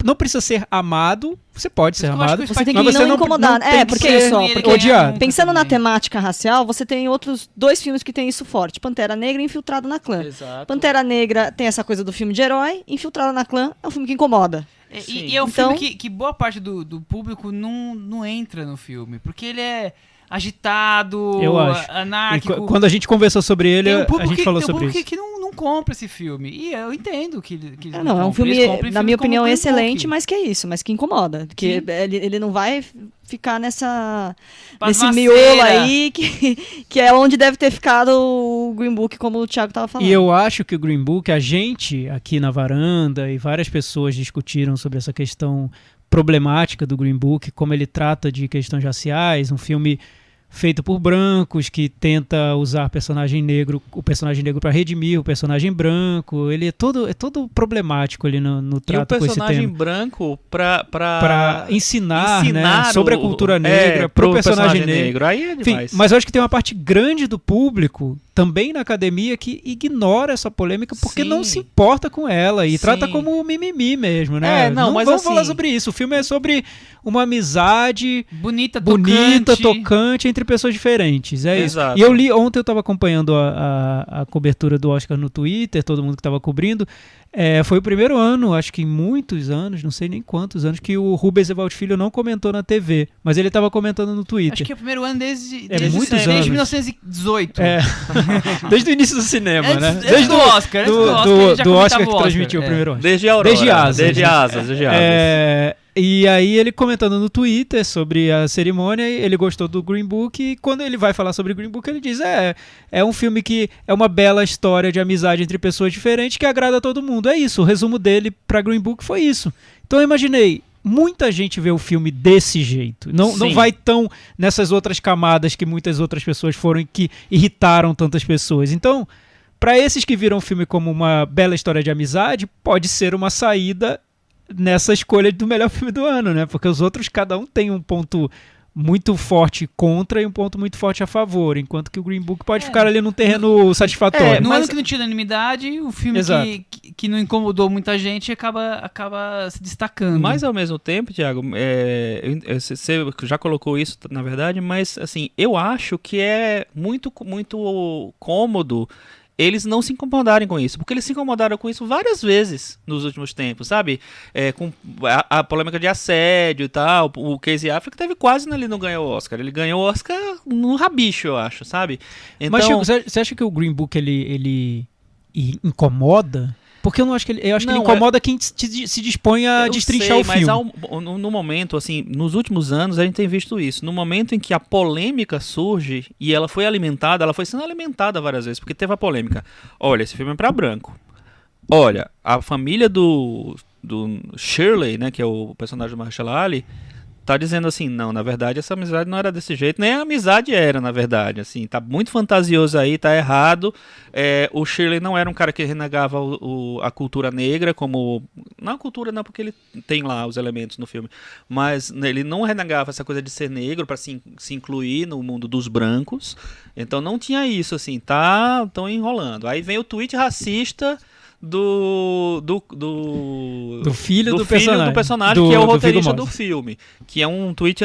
não precisa ser amado, você pode ser amado, Você tem que mas você não incomodar. tem que porque ser isso, porque odiado. pensando na temática racial, você tem outros 2 filmes que tem isso forte. Pantera Negra e Infiltrado na Clã. Exato. Pantera Negra tem essa coisa do filme de herói, Infiltrado na Clã é um filme que incomoda. E é um Então- filme que boa parte do público não entra no filme, porque ele é agitado, Eu acho. anárquico. Quando a gente conversou sobre ele, Tem um a público gente falou tem um sobre público isso. que não compra esse filme. E eu entendo que eles É não um compram. Eles filme, compram na filmes minha como opinião, Green excelente, Book. mas que é isso, mas que incomoda. Que Sim. ele não vai ficar nesse Pasmaceira. miolo aí, que é onde deve ter ficado o Green Book, como o Thiago estava falando. E eu acho que o Green Book, a gente aqui na varanda e várias pessoas discutiram sobre essa questão problemática do Green Book, como ele trata de questões raciais, um filme feito por brancos que tenta usar o personagem negro para redimir o personagem branco. Ele é todo problemático ali no E o trato com esse personagem tema. branco Para ensinar, né, ensinar sobre a cultura negra pro pro personagem negro. Aí é Enfim, demais. mas eu acho que tem uma parte grande do público, também na academia, que ignora essa polêmica porque Sim. não se importa com ela e Sim. trata como mimimi mesmo, né? Mas vamos assim- falar sobre isso. O filme é sobre uma amizade Bonita, tocante entre pessoas diferentes. É Exato. isso. E eu li, ontem eu estava acompanhando a cobertura do Oscar no Twitter, todo mundo que estava cobrindo. Foi o primeiro ano, acho que em muitos anos, não sei nem quantos anos, que o Rubens Evaldo Filho não comentou na TV, mas ele estava comentando no Twitter. Acho que é o primeiro ano desde muitos desde anos. 1918. Desde o início do cinema, né? Antes do Oscar, ele já do comentava Oscar que o Oscar. transmitiu o primeiro ano. Desde a Aurora. Desde Asas. Desde Asas. E aí ele comentando no Twitter sobre a cerimônia, ele gostou do Green Book e quando ele vai falar sobre o Green Book ele diz, é um filme que é uma bela história de amizade entre pessoas diferentes que agrada a todo mundo. É isso, o resumo dele pra Green Book foi isso. Então eu imaginei, muita gente vê o filme desse jeito. Não vai tão nessas outras camadas que muitas outras pessoas foram e que irritaram tantas pessoas. Então, para esses que viram o filme como uma bela história de amizade, pode ser uma saída nessa escolha do melhor filme do ano, né? Porque os outros, cada um tem um ponto muito forte contra e um ponto muito forte a favor, enquanto que o Green Book pode ficar ali num terreno satisfatório. No Mas- ano que não tinha unanimidade, o filme Exato. que não incomodou muita gente acaba se destacando. Mas ao mesmo tempo, Thiago, você já colocou isso, na verdade, mas assim, eu acho que é muito cômodo eles não se incomodarem com isso, porque eles se incomodaram com isso várias vezes nos últimos tempos, sabe? Com a polêmica de assédio e tal, o Casey Affleck teve quase ali não ganhou o Oscar, ele ganhou o Oscar no rabicho, eu acho, sabe? Então, Mas, Chico, você acha que o Green Book ele incomoda? Porque eu acho que ele Não, incomoda quem se dispõe a eu destrinchar sei, o filme. mas no momento, assim, nos últimos anos a gente tem visto isso. No momento em que a polêmica surge e ela foi alimentada, ela foi sendo alimentada várias vezes, porque teve a polêmica. Olha, esse filme é pra branco. Olha, a família do Shirley, né, que é o personagem do Mahershala Ali, tá dizendo assim, não, na verdade essa amizade não era desse jeito, nem a amizade era, na verdade, assim, tá muito fantasioso aí, tá errado. O Shirley não era um cara que renegava a cultura negra, como, não a cultura não, porque ele tem lá os elementos no filme, mas ele não renegava essa coisa de ser negro para se incluir no mundo dos brancos, então não tinha isso, assim, tão enrolando. Aí vem o tweet racista do filho do personagem que é o roteirista do filme, que é um tweet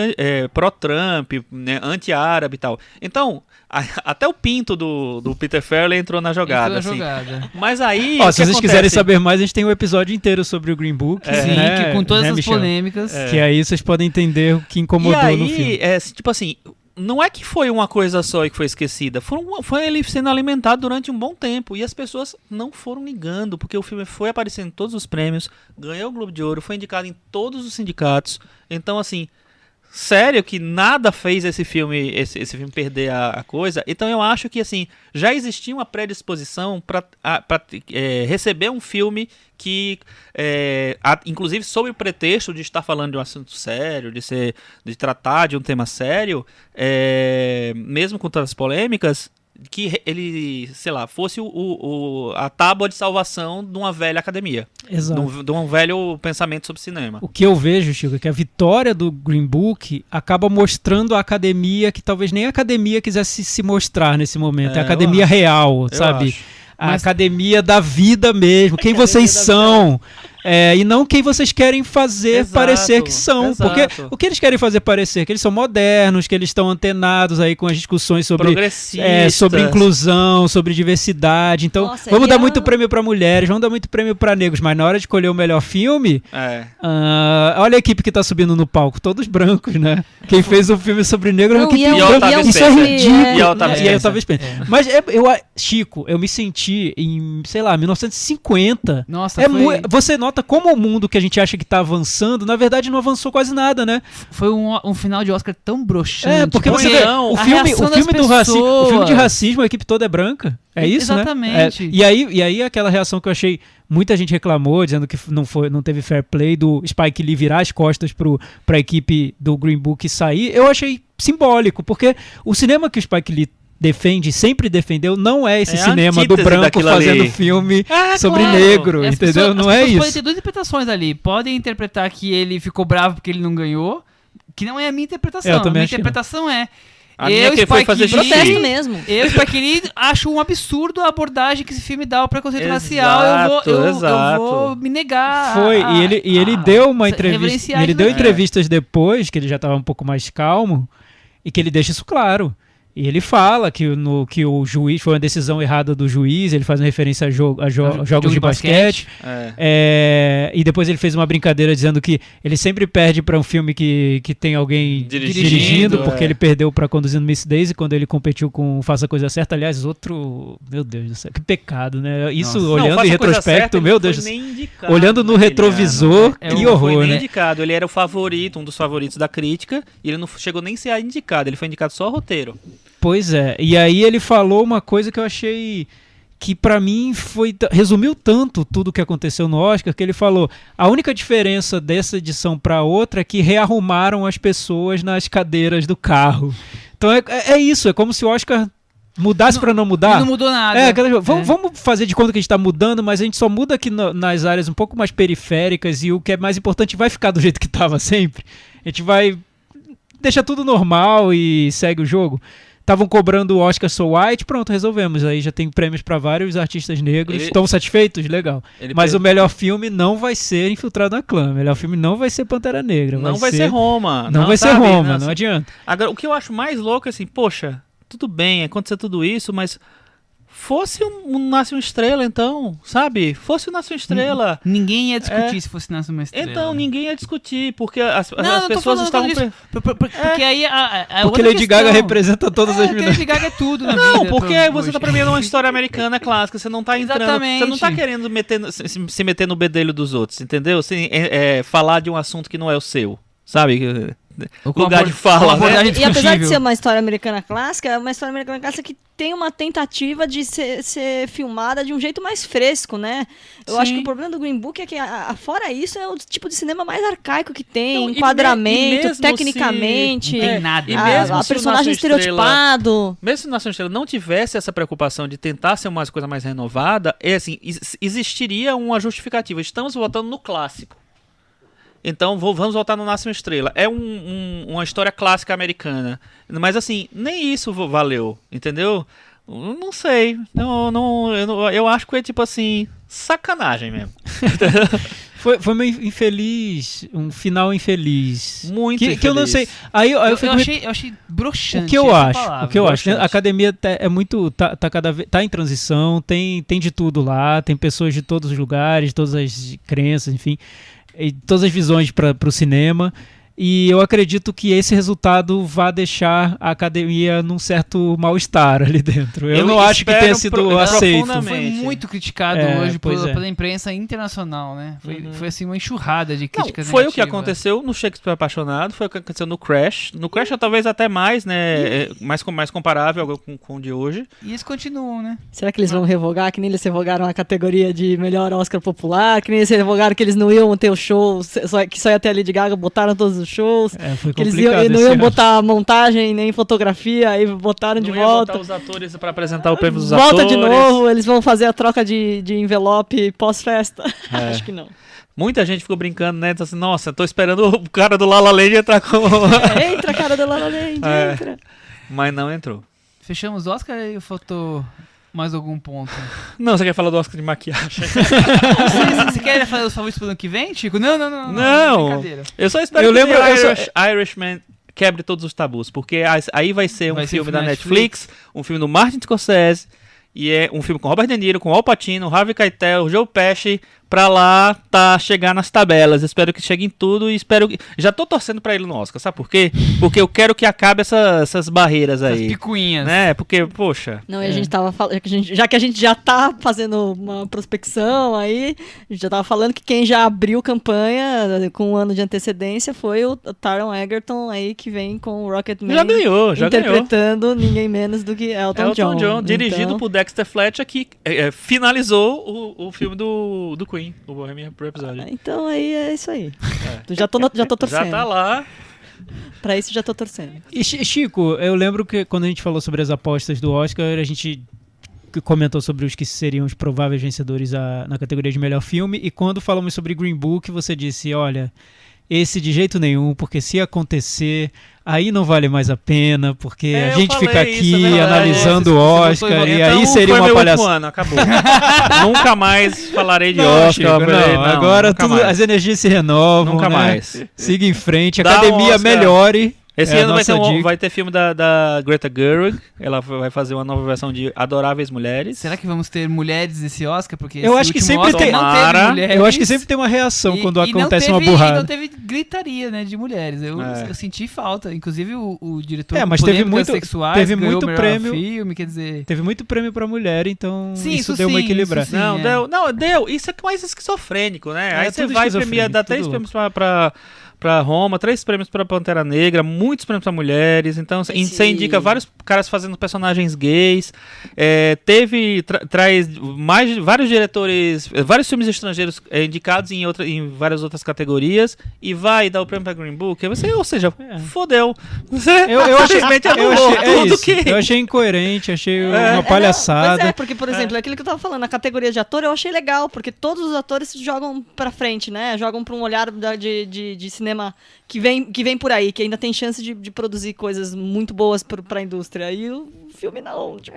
pró-Trump, né, anti-árabe e tal. Então, até o pinto do Peter Farrelly entrou na jogada. Mas aí, se vocês quiserem saber mais, a gente tem um episódio inteiro sobre o Green Book. Sim, que com todas essas Michel? polêmicas. Que aí vocês podem entender o que incomodou e aí, no filme. tipo assim, não é que foi uma coisa só e que foi esquecida, foi ele sendo alimentado durante um bom tempo e as pessoas não foram ligando, porque o filme foi aparecendo em todos os prêmios, ganhou o Globo de Ouro, foi indicado em todos os sindicatos, então assim, sério que nada fez esse filme perder a coisa. Então eu acho que assim já existia uma predisposição para receber um filme que, inclusive sob o pretexto de estar falando de um assunto sério, de tratar de um tema sério, mesmo com todas as polêmicas, que ele, sei lá, fosse a tábua de salvação de uma velha academia. Exato. De um velho pensamento sobre cinema. O que eu vejo, Chico, é que a vitória do Green Book acaba mostrando a academia que talvez nem a academia quisesse se mostrar nesse momento. É a academia real, sabe? Acho. A academia da vida mesmo. Quem vocês são. E não quem vocês querem fazer parecer que são. Exato. Porque o que eles querem fazer parecer? Que eles são modernos, que eles estão antenados aí com as discussões sobre inclusão, sobre diversidade. Então, Nossa, vamos dar muito prêmio para mulheres, vamos dar muito prêmio para negros, mas na hora de escolher o melhor filme, olha a equipe que tá subindo no palco, todos brancos, né? Quem fez um filme sobre negro é uma equipe branca. Isso é ridículo. E eu tava Spencer. Mas Chico, eu me senti em, sei lá, 1950. Nossa, você nota como o mundo que a gente acha que tá avançando, na verdade não avançou quase nada, né? Foi um final de Oscar tão broxante. Porque você vê, o filme de racismo, a equipe toda é branca. É isso, exatamente. Né? E aí aquela reação que eu achei, muita gente reclamou, dizendo que não teve fair play do Spike Lee virar as costas pra equipe do Green Book sair, eu achei simbólico, porque o cinema que o Spike Lee sempre defendeu, não é esse cinema do branco fazendo filme sobre negro, entendeu? Não é isso. Podem ter duas interpretações ali. Podem interpretar que ele ficou bravo porque ele não ganhou, que não é a minha interpretação. A minha interpretação é... protesto mesmo. Eu, Spike Lee, acho um absurdo a abordagem que esse filme dá ao preconceito racial. Eu vou me negar. Ele deu uma entrevista. Ele deu entrevistas depois, que ele já estava um pouco mais calmo, e que ele deixa isso claro. E ele fala que o juiz foi uma decisão errada do juiz, ele faz uma referência a jogos de basquete. E depois ele fez uma brincadeira dizendo que ele sempre perde para um filme que tem alguém dirigindo, porque ele perdeu para Conduzindo Miss Daisy quando ele competiu com Faça a Coisa Certa. Aliás, meu Deus do céu, que pecado, né? Isso, olhando em retrospecto, meu Deus do céu. Olhando no retrovisor, que horror, né? Ele foi nem né? indicado, ele era o favorito, um dos favoritos da crítica, e ele não chegou nem a ser indicado, ele foi indicado só ao roteiro. Pois é, e aí ele falou uma coisa que eu achei que pra mim resumiu tanto tudo o que aconteceu no Oscar, que ele falou, a única diferença dessa edição pra outra é que rearrumaram as pessoas nas cadeiras do carro. Então é isso, é como se o Oscar mudasse pra não mudar. Não mudou nada. Vamos fazer de conta que a gente tá mudando, mas a gente só muda aqui nas áreas um pouco mais periféricas, e o que é mais importante vai ficar do jeito que tava sempre. A gente vai deixar tudo normal e segue o jogo. Estavam cobrando o Oscar So White, pronto, resolvemos. Aí já tem prêmios para vários artistas negros. Estão satisfeitos? Legal. Mas o melhor filme não vai ser Infiltrado na Clã. O melhor filme não vai ser Pantera Negra. Não vai ser Roma. Não vai ser Roma, não adianta. Agora, o que eu acho mais louco é assim, poxa, tudo bem, aconteceu tudo isso, mas fosse um Nasce uma Estrela, então, sabe? Fosse o Nasce uma Estrela. Ninguém ia discutir se fosse Nasce uma Estrela. Então, ninguém ia discutir, porque as pessoas estavam... Porque aí porque Lady Gaga representa todas as minorias. Lady Gaga é tudo na vida. Não, porque você tá premiando uma história americana clássica, você não tá entrando... Exatamente. Você não tá querendo se meter no bedelho dos outros, entendeu? Falar de um assunto que não é o seu, sabe? Lugar de fala, né? E apesar de ser uma história americana clássica, é uma história americana clássica que tem uma tentativa de ser filmada de um jeito mais fresco, né? Eu acho que o problema do Green Book é que, fora isso, é o tipo de cinema mais arcaico que tem, enquadramento, tecnicamente, não tem nada. E mesmo a personagem estereotipado. Mesmo se o Nação Estrela não tivesse essa preocupação de tentar ser uma coisa mais renovada, assim, existiria uma justificativa. Estamos voltando no clássico. Então vamos voltar no Nasce uma Estrela. É uma história clássica americana. Mas assim, nem isso valeu, entendeu? Não sei. Eu acho que é tipo assim, sacanagem mesmo. Foi meio infeliz, um final infeliz. Muito infeliz. Que eu não sei. Eu achei broxante. O que eu acho, a academia é muito tá em transição, tem de tudo lá, tem pessoas de todos os lugares, todas as crenças, enfim, e todas as visões para o cinema. E eu acredito que esse resultado vai deixar a academia num certo mal-estar ali dentro. Eu não acho que tenha sido aceito. Foi muito criticado hoje pela imprensa internacional, né? Foi assim uma enxurrada de críticas Foi negativas. o que aconteceu no Shakespeare Apaixonado, foi o que aconteceu no Crash. No Crash talvez até mais, né? Mais comparável com o de hoje. E eles continuam, né? Será que eles vão revogar, que nem eles revogaram a categoria de melhor Oscar popular, que nem eles revogaram que eles não iam ter o show, que só ia ter a Lady Gaga, botaram todos os shows, foi que eles complicado não esse iam ano. botar montagem nem fotografia, aí botaram de Não ia volta. botar os atores para apresentar o prêmio dos Volta atores. de novo, eles vão fazer a troca de envelope pós-festa. Acho que não. Muita gente ficou brincando, né? Então, assim, nossa, tô esperando o cara do La La Land entrar com... Entra, cara da La La Land, entra. Mas não entrou. Fechamos o Oscar e faltou mais algum ponto? Não, você quer falar do Oscar de maquiagem? Você quer fazer os favoritos pro ano que vem, Chico? Não. Brincadeira. Eu só espero Eu que lembro- Irishman quebre todos os tabus, porque aí vai ser Vai um ser filme um da filme Netflix, um filme do Martin Scorsese, e é um filme com Robert De Niro, com Al Pacino, Harvey Keitel, Joe Pesci, pra lá chegar nas tabelas. Espero que chegue em tudo e espero que... Já tô torcendo pra ele no Oscar, sabe por quê? Porque eu quero que acabe essas barreiras As aí. picuinhas. Né? Porque, poxa... Não, e a gente tava falando, já que a gente já tá fazendo uma prospecção aí, a gente já tava falando que quem já abriu campanha com um ano de antecedência foi o Taron Egerton aí, que vem com o Rocketman. Já ganhou. Interpretando ninguém menos do que Elton John. Dirigido Então, por Dexter Fletcher, que finalizou o filme do Queen, o Bohemian Rhapsody. então aí é isso aí. Já tô torcendo. Já tá lá. Pra isso já tô torcendo. E Chico, eu lembro que quando a gente falou sobre as apostas do Oscar, a gente comentou sobre os que seriam os prováveis vencedores na categoria de melhor filme, e quando falamos sobre Green Book, você disse, olha, esse de jeito nenhum, porque se acontecer, aí não vale mais a pena, porque a gente fica aqui analisando o Oscar, e aí seria uma palhaçada. Ano, acabou. Nunca mais falarei de Não, Oscar. Chico, não, agora as energias se renovam, Nunca né? mais. Siga em frente, a Dá academia Oscar. melhore. Esse É a ano nossa dica. vai ter filme da Greta Gerwig. Ela vai fazer uma nova versão de Adoráveis Mulheres. Será que vamos ter mulheres nesse Oscar? Porque Eu esse acho que último sempre Oscar tem- não teve Tomara. mulheres. Eu acho que sempre tem uma reação quando acontece uma E burrada. não teve gritaria, né, de mulheres. Eu senti falta. Inclusive o diretor É, com mas teve polêmicas muito- sexuais teve ganhou muito o melhor prêmio. filme, quer dizer... Teve muito prêmio pra mulher, então Sim, isso isso deu uma sim, equilibrada. isso sim. Não, deu. Isso é mais esquizofrênico, né? Aí você tudo vai premiar, dá esquizofrênico, 3 tudo prêmios pra Roma, 3 prêmios pra Pantera Negra, muitos prêmios pra mulheres. Então, você indica vários caras fazendo personagens gays. Traz vários diretores, vários filmes estrangeiros indicados em várias outras categorias. E vai dar o prêmio pra Green Book. Ou seja, fodeu. Eu achei, Simplesmente eu anulou achei, tudo isso. que... Eu achei incoerente, achei uma Não, palhaçada. pois é, porque, por exemplo, aquilo que eu tava falando, a categoria de ator eu achei legal, porque todos os atores se jogam pra frente, né? Jogam pra um olhar de cinema que vem por aí, que ainda tem chance de produzir coisas muito boas pra indústria. E o filme não. Tipo,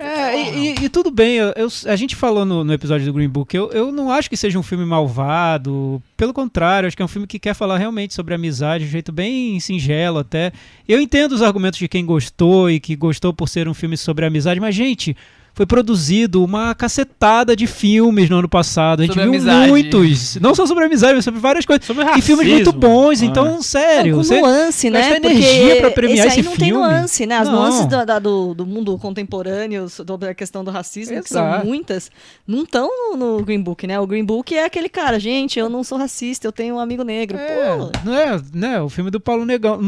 E tudo bem, a gente falou no episódio do Green Book, eu não acho que seja um filme malvado, pelo contrário, acho que é um filme que quer falar realmente sobre amizade, de um jeito bem singelo até. Eu entendo os argumentos de quem gostou e que gostou por ser um filme sobre amizade, mas, gente, foi produzido uma cacetada de filmes no ano passado. A gente Sobre viu amizade. muitos. Não só sobre amizade, mas sobre várias coisas. Sobre E filmes muito racismo. bons, então, sério. com você nuance, né? gasta Porque energia pra premiar esse aí esse não tem filme. nuance, né? As Não. nuances do mundo contemporâneo sobre a questão do racismo, que são Exato. muitas, não estão no Green Book, né? O Green Book é aquele cara, gente, eu não sou racista, eu tenho um amigo negro. Pô, Não é o filme do Paulo Negão.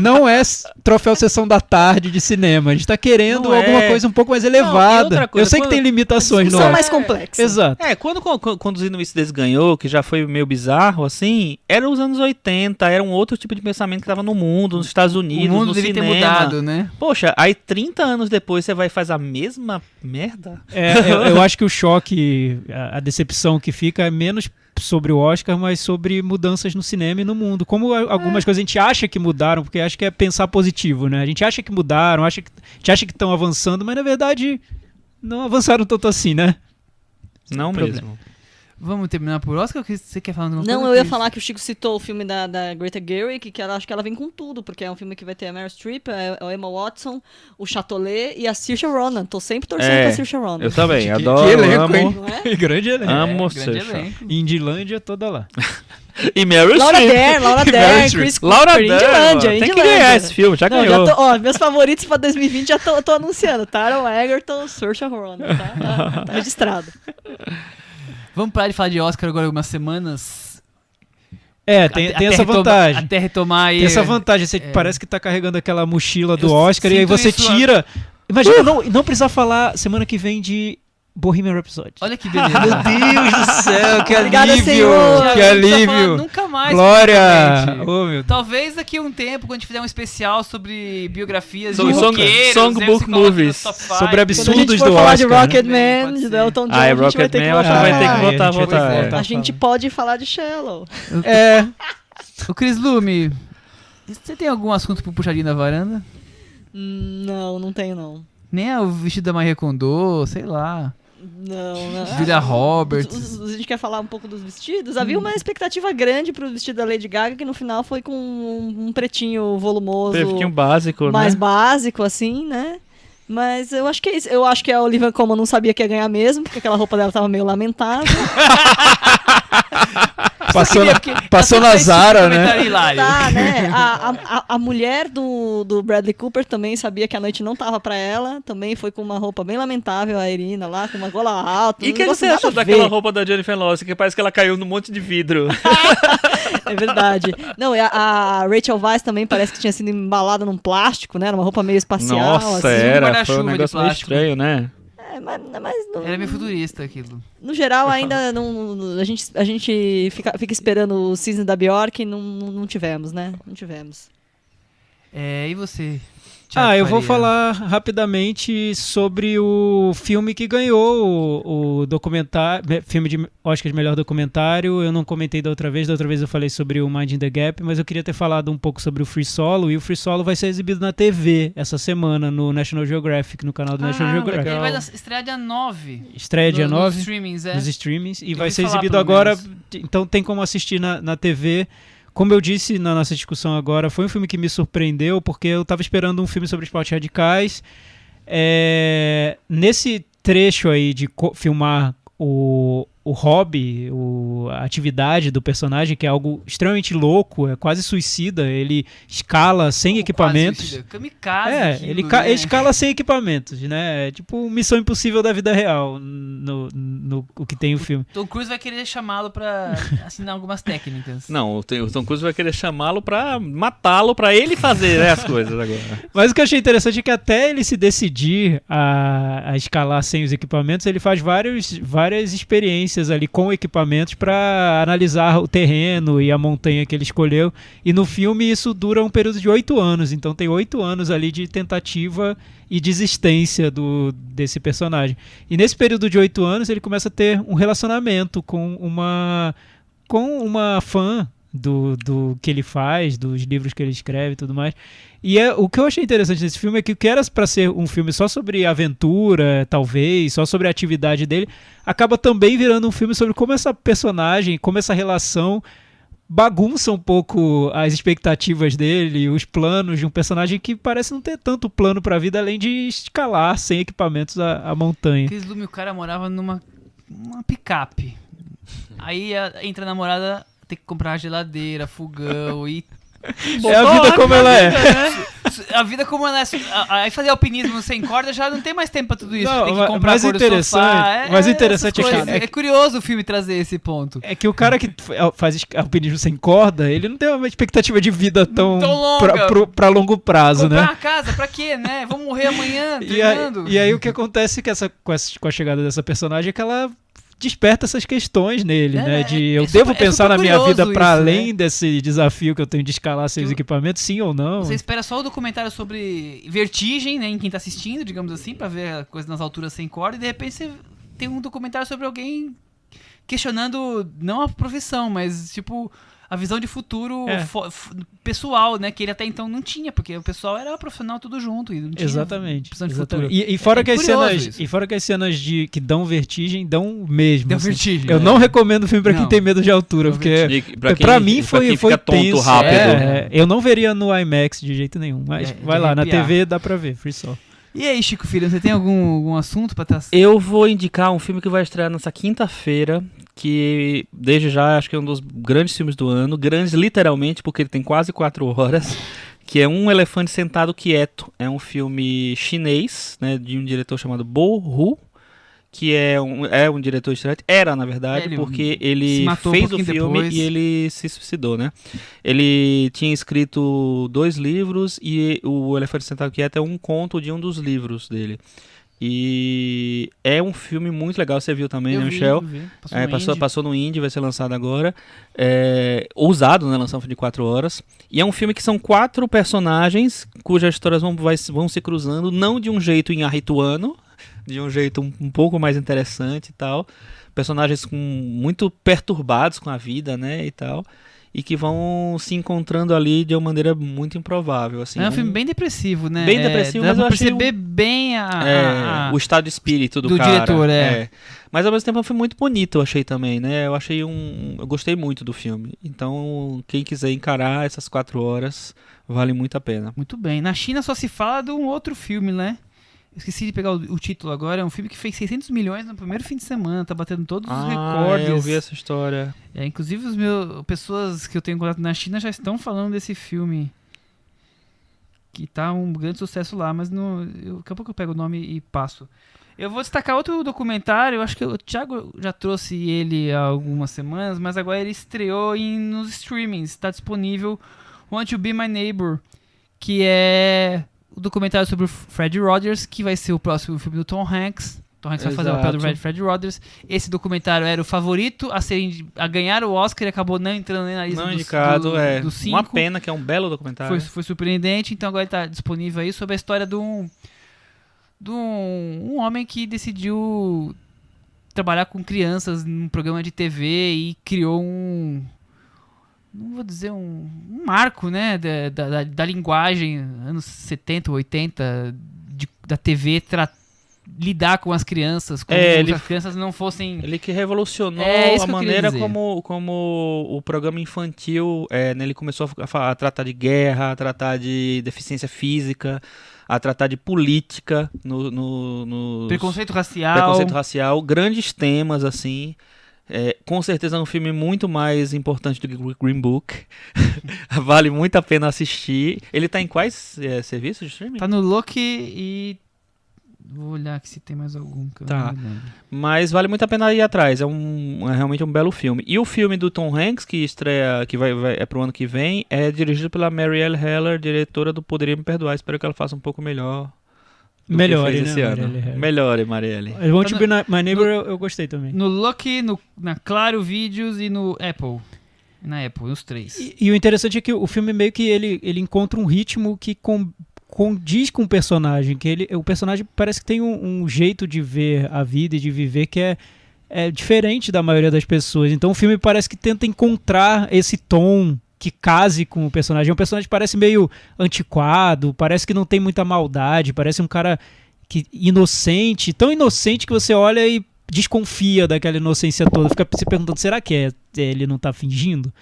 Não é troféu Sessão da Tarde de cinema. A gente tá querendo Não é. alguma coisa um pouco mais e elevada. outra coisa, Eu sei que quando- tem limitações no são ar. mais complexos. Exato. Quando Conduzindo Isso Desganhou, que já foi meio bizarro, assim, era os anos 80, era um outro tipo de pensamento que tava no mundo, nos Estados O Unidos, mundo no devia ter cinema. mudado, né? Poxa, aí 30 anos depois você vai fazer a mesma merda? Eu acho que o choque, a decepção que fica é menos sobre o Oscar, mas sobre mudanças no cinema e no mundo. Como algumas coisas a gente acha que mudaram, porque acho que é pensar positivo, né? A gente acha que mudaram, a gente acha que estão avançando, mas na verdade não avançaram tanto assim, né? Não Problema. mesmo. Vamos terminar por Oscar ou você quer falar de uma Não, coisa, eu ia Cris? falar que o Chico citou o filme da Greta Gerwig, que acho que ela vem com tudo, porque é um filme que vai ter a Meryl Streep, a Emma Watson, o Chatolet e a Saoirse Ronan. Tô sempre torcendo pra Saoirse Ronan. Eu também, Que adoro, elenco, amo. hein? Não é? Grande elenco. Amo grande Saoirse. elenco. Indilândia toda lá. E Meryl Laura Streep. Dern, Laura E Meryl Dern, Streep. Chris Laura Cooper, Dern, Indilândia, mano. Tem que Indilândia. ganhar esse filme, já Não, ganhou. meus favoritos pra 2020 já tô anunciando. Taron Egerton, Saoirse Ronan, tá registrado. Vamos parar de falar de Oscar agora algumas semanas. Tem essa vantagem. Até retomar aí. Tem essa vantagem, você parece que tá carregando aquela mochila do Eu Oscar e aí sinto você isso, tira. Imagina não precisar falar semana que vem de Bohemian Rhapsody. Olha que beleza. Meu Deus do céu, que Obrigada, alívio! Senhor. Que Thiago, não precisa falar alívio! Nunca mais. Glória! provavelmente. Oh, meu Deus. Talvez daqui a um tempo, quando a gente fizer um especial sobre biografias Song- de roqueiros, songbook aí você coloca movies. nos top five. Sobre Quando a absurdos gente for do falar de Oscar, né? Rocketman, Pode de ser. Elton John, Ah, a gente vai ter que Rocketman, eu acho que voltar. vai ter que Ah, voltar, a gente vai voltar. voltar. A gente pode falar de Shallow. É, O Chris Lume, você tem algum assunto pro puxadinho da varanda? Não tenho não. Nem o vestido da Maria Kondo, sei lá. Não. Julia Roberts. A gente quer falar um pouco dos vestidos. Havia uma expectativa grande pro vestido da Lady Gaga, que no final foi com um pretinho volumoso, Teve um básico, mais né? básico, assim, né? Mas eu acho que é isso. Eu acho que a Olivia Colman não sabia que ia ganhar mesmo, porque aquela roupa dela tava meio lamentável. passou na Zara, né? Tá, né? A mulher do Bradley Cooper também sabia que a noite não tava pra ela. Também foi com uma roupa bem lamentável, a Irina lá, com uma gola alta. E o que você nada achou a daquela ver. roupa da Jennifer Lawrence, que parece que ela caiu num monte de vidro? É verdade. Não, e a Rachel Weisz também parece que tinha sido embalada num plástico, né? Numa roupa meio espacial. Nossa, assim. era. Foi guarda-chuva um de negócio meio plástico. estranho, né? É, mas não, Era meio futurista aquilo. no geral ainda não, a gente fica esperando o season da Bjork e não tivemos, né? Não tivemos. E você? Thiago Eu vou Faria? falar rapidamente sobre o filme que ganhou o documentário, filme de Oscar de melhor documentário. Eu não comentei da outra vez eu falei sobre o Mind in the Gap, mas eu queria ter falado um pouco sobre o Free Solo, e o Free Solo vai ser exibido na TV essa semana, no National Geographic, no canal do National Geographic. Ele vai estrear dia 9. Estreia dia 9 Nos streamings, nos streamings, e Eu vai ouvi ser falar, exibido pelo agora, menos. então tem como assistir na TV. Como eu disse na nossa discussão agora, foi um filme que me surpreendeu, porque eu estava esperando um filme sobre esportes radicais. Nesse trecho aí de filmar o hobby, a atividade do personagem, que é algo extremamente louco, é quase suicida, ele escala sem equipamentos. Kamikaze. Ele né? escala sem equipamentos, né? É tipo Missão Impossível da vida real, no o que tem o filme. Tom Cruise vai querer chamá-lo pra assinar algumas técnicas. Não, o Tom Cruise vai querer chamá-lo pra matá-lo, pra ele fazer, né, as coisas agora. Mas o que eu achei interessante é que até ele se decidir a escalar sem os equipamentos, ele faz várias experiências ali com equipamentos para analisar o terreno e a montanha que ele escolheu. E no filme isso dura um período de 8 anos. Então tem 8 anos ali de tentativa e desistência desse personagem. E nesse período de 8 anos ele começa a ter um relacionamento com uma fã do que ele faz, dos livros que ele escreve e tudo mais. E o que eu achei interessante nesse filme é que o que era para ser um filme só sobre aventura, talvez, só sobre a atividade dele, acaba também virando um filme sobre como essa personagem, como essa relação bagunça um pouco as expectativas dele, os planos de um personagem que parece não ter tanto plano pra vida, além de escalar sem equipamentos a montanha. Chris Lume, o cara morava numa picape. Aí entra a namorada, tem que comprar geladeira, fogão e... É a vida como ela é. A vida como ela é. Aí fazer alpinismo sem corda já não tem mais tempo pra tudo isso. Não, tem que comprar mas a cor do interessante- sofá. mas interessante essas é que- coisas. É curioso o filme trazer esse ponto. É que o cara que faz alpinismo sem corda, ele não tem uma expectativa de vida tão longa. pra longo prazo, Comprar né? uma casa, pra quê, né? Vamos morrer amanhã E aí, treinando. e aí o que acontece é que com a chegada dessa personagem é que ela desperta essas questões nele, né? Eu devo super pensar na minha vida curioso para isso, além né? desse desafio que eu tenho de escalar seus equipamentos, sim ou não? Você espera só o documentário sobre vertigem, né? Em quem tá assistindo, digamos assim, pra ver a coisa nas alturas sem corda. E de repente você tem um documentário sobre alguém questionando, não a profissão, mas tipo... A visão de futuro pessoal, né? Que ele até então não tinha, porque o pessoal era profissional tudo junto e não tinha Exatamente. visão de exatamente. futuro. E fora que as curioso cenas, isso. e fora que as cenas que dão vertigem, dão mesmo. Deu assim. vertigem. Eu não recomendo o filme pra quem Não. tem medo de altura, Deu porque E pra mim foi quem foi fica tonto tenso. rápido. Eu não veria no IMAX de jeito nenhum, mas De vai lá, na arrepiar. TV dá pra ver, Free Solo. E aí, Chico Filho, você tem algum assunto pra trazer? Eu vou indicar um filme que vai estrear nessa quinta-feira, que desde já acho que é um dos grandes filmes do ano, grandes literalmente, porque ele tem quase 4 horas, que é Um Elefante Sentado Quieto. É um filme chinês, né, de um diretor chamado Bo Hu, que é um diretor estreante, era na verdade, Ele porque se ele matou um fez o pouquinho filme depois. e ele se suicidou, né? Ele tinha escrito 2 livros e o Elefante Sentado Quieto é um conto de um dos livros dele. E é um filme muito legal, você viu também, né, Michel? Passou no Indie, vai ser lançado agora. Ousado, né? Lançado de 4 horas. E é um filme que são 4 personagens cujas histórias vão se cruzando, não de um jeito inharrituano, de um jeito um pouco mais interessante e tal. Personagens muito perturbados com a vida, né, e tal. E que vão se encontrando ali de uma maneira muito improvável. Assim, É um filme bem depressivo, né? Bem depressivo, dá mas pra eu achei perceber bem o estado de espírito do cara. diretor, Mas ao mesmo tempo foi muito bonito, eu achei também, né? Eu gostei muito do filme. Então, quem quiser encarar essas 4 horas, vale muito a pena. Muito bem. Na China só se fala de um outro filme, né? Esqueci de pegar o título agora. É um filme que fez 600 milhões no primeiro fim de semana. Tá batendo todos os recordes. Eu vi essa história. Inclusive, pessoas que eu tenho contato na China já estão falando desse filme. Que tá um grande sucesso lá, mas daqui a pouco eu pego o nome e passo. Eu vou destacar outro documentário. Eu acho que o Thiago já trouxe ele há algumas semanas, mas agora ele estreou nos streamings. Está disponível Want to Be My Neighbor, que é o documentário sobre o Fred Rogers, que vai ser o próximo filme do Tom Hanks. Tom Hanks vai fazer o papel do Fred Rogers. Esse documentário era o favorito a ganhar o Oscar e acabou não entrando nem na lista dos 5. Uma pena, que é um belo documentário. Foi surpreendente, então agora está disponível aí sobre a história de um homem que decidiu trabalhar com crianças num programa de TV e criou não vou dizer um marco, né, da linguagem anos 70, 80 da TV lidar com as crianças, como se as crianças não fossem... Ele que revolucionou a maneira como o programa infantil, ele começou a tratar de guerra, a tratar de deficiência física, a tratar de política, no preconceito racial, grandes temas, assim. Com certeza é um filme muito mais importante do que Green Book. Vale muito a pena assistir. Ele tá em quais serviços de streaming? Tá no Loki e... Vou olhar aqui se tem mais algum que eu não lembro. Mas vale muito a pena ir atrás. É realmente um belo filme. E o filme do Tom Hanks, que estreia, que é pro ano que vem, é dirigido pela Marielle Heller, diretora do Poderia Me Perdoar. Espero que ela faça um pouco melhor. Melhore, esse ano. Melhore, Marielle. I Want to Be My Neighbor eu gostei também. No Loki, na Claro Vídeos e no Apple. Na Apple, nos 3. E o interessante é que o filme meio que ele encontra um ritmo que condiz com o personagem, que o personagem parece que tem um jeito de ver a vida e de viver que é diferente da maioria das pessoas. Então o filme parece que tenta encontrar esse tom que case com o personagem. O personagem parece meio antiquado, parece que não tem muita maldade, parece um cara inocente, tão inocente que você olha e desconfia daquela inocência toda, fica se perguntando, será que ele não tá fingindo?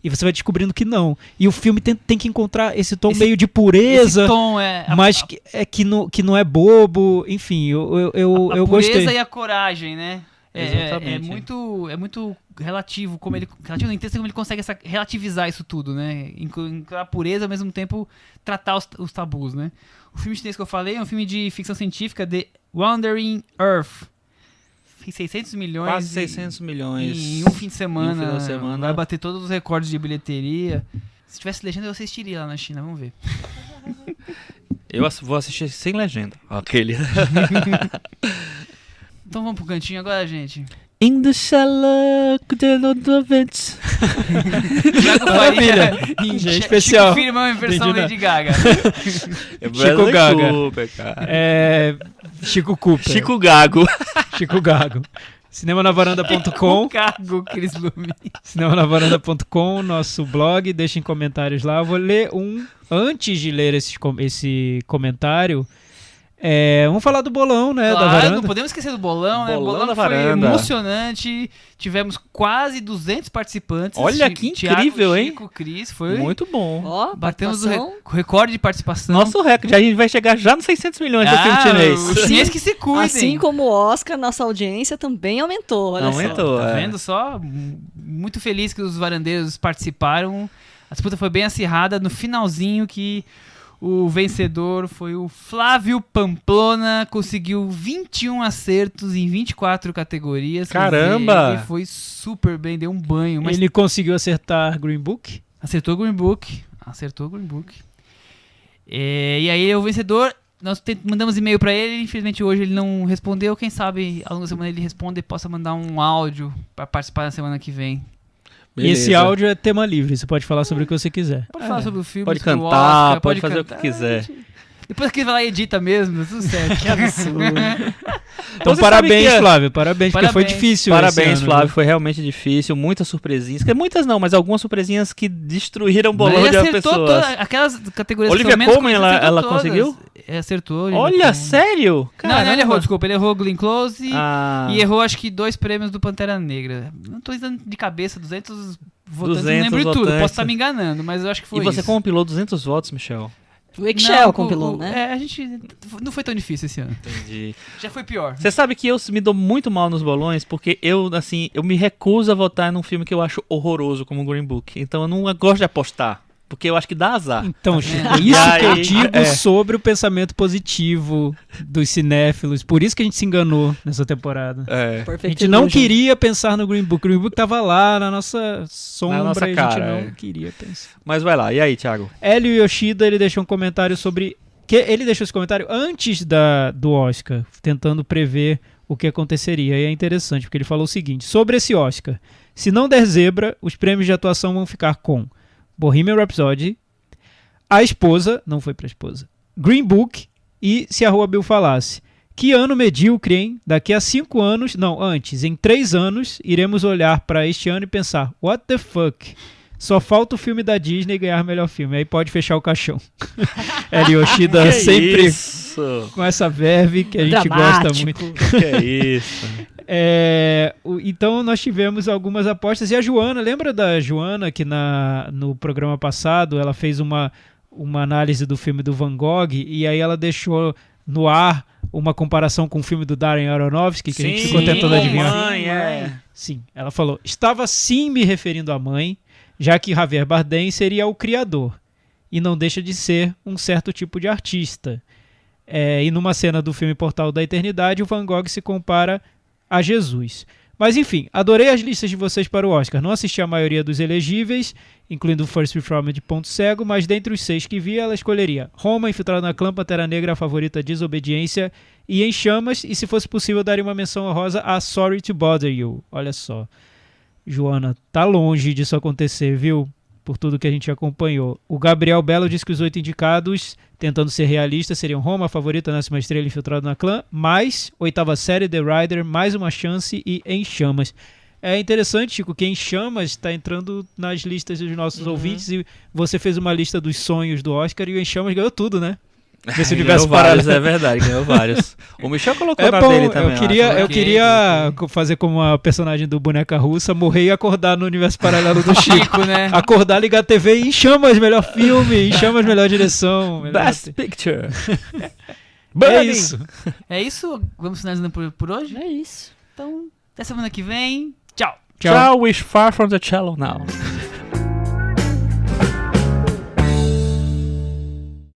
E você vai descobrindo que não. E o filme tem que encontrar esse tom meio de pureza, esse tom mas que não é bobo. Enfim, eu gostei. A pureza e a coragem, né? É muito relativo, relativo no intenso como ele consegue relativizar isso tudo, né? A pureza, ao mesmo tempo, tratar os tabus, né? O filme chinês que eu falei é um filme de ficção científica, The Wandering Earth. 600 milhões. Quase 600 milhões. Em um fim de semana. Vai bater todos os recordes de bilheteria. Se tivesse legenda, eu assistiria lá na China. Vamos ver. Eu vou assistir sem legenda. Aquele. Então vamos pro cantinho agora, gente. In the shallow, the vents. Maravilha. Especial. Chico Firmão em versão Lady Gaga. Chico Gaga. Chico Cooper. Chico Gago. Chico Gago. Cinemanavaranda.com. Cris Lume. Cinemanavaranda.com, nosso blog. Deixem comentários lá. Eu vou ler antes de ler esse comentário. Vamos falar do bolão, né? Da Claro, varanda. não podemos esquecer do bolão, né? O Bolão bolão da foi varanda. emocionante. Tivemos quase 200 participantes. Olha que incrível, hein? Chico, Cris, foi. Muito bom. Ó, Batemos participação. o recorde de participação. Nosso recorde, a gente vai chegar já nos 600 milhões do filme chinês. Os chineses que se cuidem. Assim como o Oscar, nossa audiência também aumentou. Olha Aumentou. Tá é. vendo só? Muito feliz que os varandeiros participaram. A disputa foi bem acirrada. No finalzinho que o vencedor foi o Flávio Pamplona. Conseguiu 21 acertos em 24 categorias. Quer Caramba! dizer, ele foi super bem, deu um banho. Mas Ele conseguiu acertar Green Book. acertou o Green Book. E aí o vencedor... Nós mandamos e-mail pra ele, infelizmente hoje ele não respondeu. Quem sabe ao longo da semana ele responde e possa mandar um áudio pra participar na semana que vem. E esse áudio é tema livre, você pode falar sobre o que você quiser. Pode falar sobre o filme, Pode sobre o cantar, Oscar, pode fazer cantar. o que quiser. Depois que ele vai lá e edita mesmo, tudo certo. Que absurdo. Então Você parabéns, sabe que- Flávio, parabéns, porque foi Parabéns. difícil esse Parabéns, ano, Flávio. viu? Foi realmente difícil. Muitas surpresinhas. Muitas não, mas algumas surpresinhas que destruíram o bolão Ele de acertou pessoas. todas aquelas categorias Olivia que são menos Colman, conhecidas, ela acertou todas. conseguiu? Acertou. Olivia Olha, Colman. sério? Não, ele Caramba. errou, desculpa. Ele errou Glenn Close Ah, e errou acho que 2 prêmios do Pantera Negra. Não tô dando de cabeça, 200 votantes, 200 não lembro de tudo. votantes. Posso estar me enganando, mas eu acho que foi e você isso. compilou 200 votos, Michel? O Excel Não, compilou, né? É, a gente... Não foi tão difícil esse ano. Entendi. Já foi pior. Você sabe que eu me dou muito mal nos bolões porque eu me recuso a votar num filme que eu acho horroroso como Green Book. Então eu não gosto de apostar, porque eu acho que dá azar. Então, Chico, É. isso que eu Aí, digo sobre o pensamento positivo dos cinéfilos. Por isso que a gente se enganou nessa temporada. É. A Perfect gente não Illusion. queria pensar no Green Book. O Green Book tava lá na nossa sombra nossa e a cara, gente não é. queria pensar. Mas vai lá, e aí, Thiago? Hélio Yoshida, ele deixou um comentário sobre... Ele deixou esse comentário antes do Oscar, tentando prever o que aconteceria. E é interessante, porque ele falou o seguinte: sobre esse Oscar, se não der zebra, os prêmios de atuação vão ficar com Bohemian Rhapsody, A Esposa, não foi pra esposa, Green Book e Se a Rua Bill Falasse. Que ano medíocre, hein? Daqui a 5 anos, não, antes, em 3 anos, iremos olhar pra este ano e pensar, what the fuck? Só falta o filme da Disney ganhar melhor filme. Aí pode fechar o caixão. Hélio Yoshida Que sempre isso? com essa verve que a gente Dramático. gosta muito. Que é isso? Então nós tivemos algumas apostas. E a Joana, lembra da Joana que no programa passado ela fez uma análise do filme do Van Gogh e aí ela deixou no ar uma comparação com o filme do Darren Aronofsky, que a gente ficou tentando adivinhar. Mãe, é. Sim, ela falou, estava sim me referindo à mãe, já que Javier Bardem seria o criador, e não deixa de ser um certo tipo de artista. E numa cena do filme Portal da Eternidade, o Van Gogh se compara a Jesus. Mas enfim, adorei as listas de vocês para o Oscar. Não assisti a maioria dos elegíveis, incluindo o First Reformed de Ponto Cego, mas dentre os 6 que vi, ela escolheria Roma, Infiltrado na Clã, Pantera Negra, a favorita Desobediência e Em Chamas, e se fosse possível, daria uma menção honrosa a Sorry to Bother You. Olha só. Joana, tá longe disso acontecer, viu? Por tudo que a gente acompanhou. O Gabriel Belo diz que os 8 indicados, tentando ser realista, seriam Roma, a favorita, Nasce uma Estrela, Infiltrado na Clã, mais Oitava Série, The Rider, Mais uma Chance e Em Chamas. É interessante, Chico, que Em Chamas está entrando nas listas dos nossos ouvintes e você fez uma lista dos sonhos do Oscar e o Em Chamas ganhou tudo, né? Nesse universo Ganhou vários, paralelo. é verdade, ganhou vários. O Michel colocou É na bom, dele também. eu acho. queria fazer como a personagem do Boneca Russa, morrer e acordar no universo paralelo do Chico. Chico, né? Acordar, ligar a TV e Em Chamas, melhor filme, Em Chamas, melhor direção. melhor Best roteiro. Picture. É Burning. isso. É isso? Vamos finalizando por hoje? É isso. Então, até semana que vem. Tchau! Tchau. Ciao, wish far from the cello now.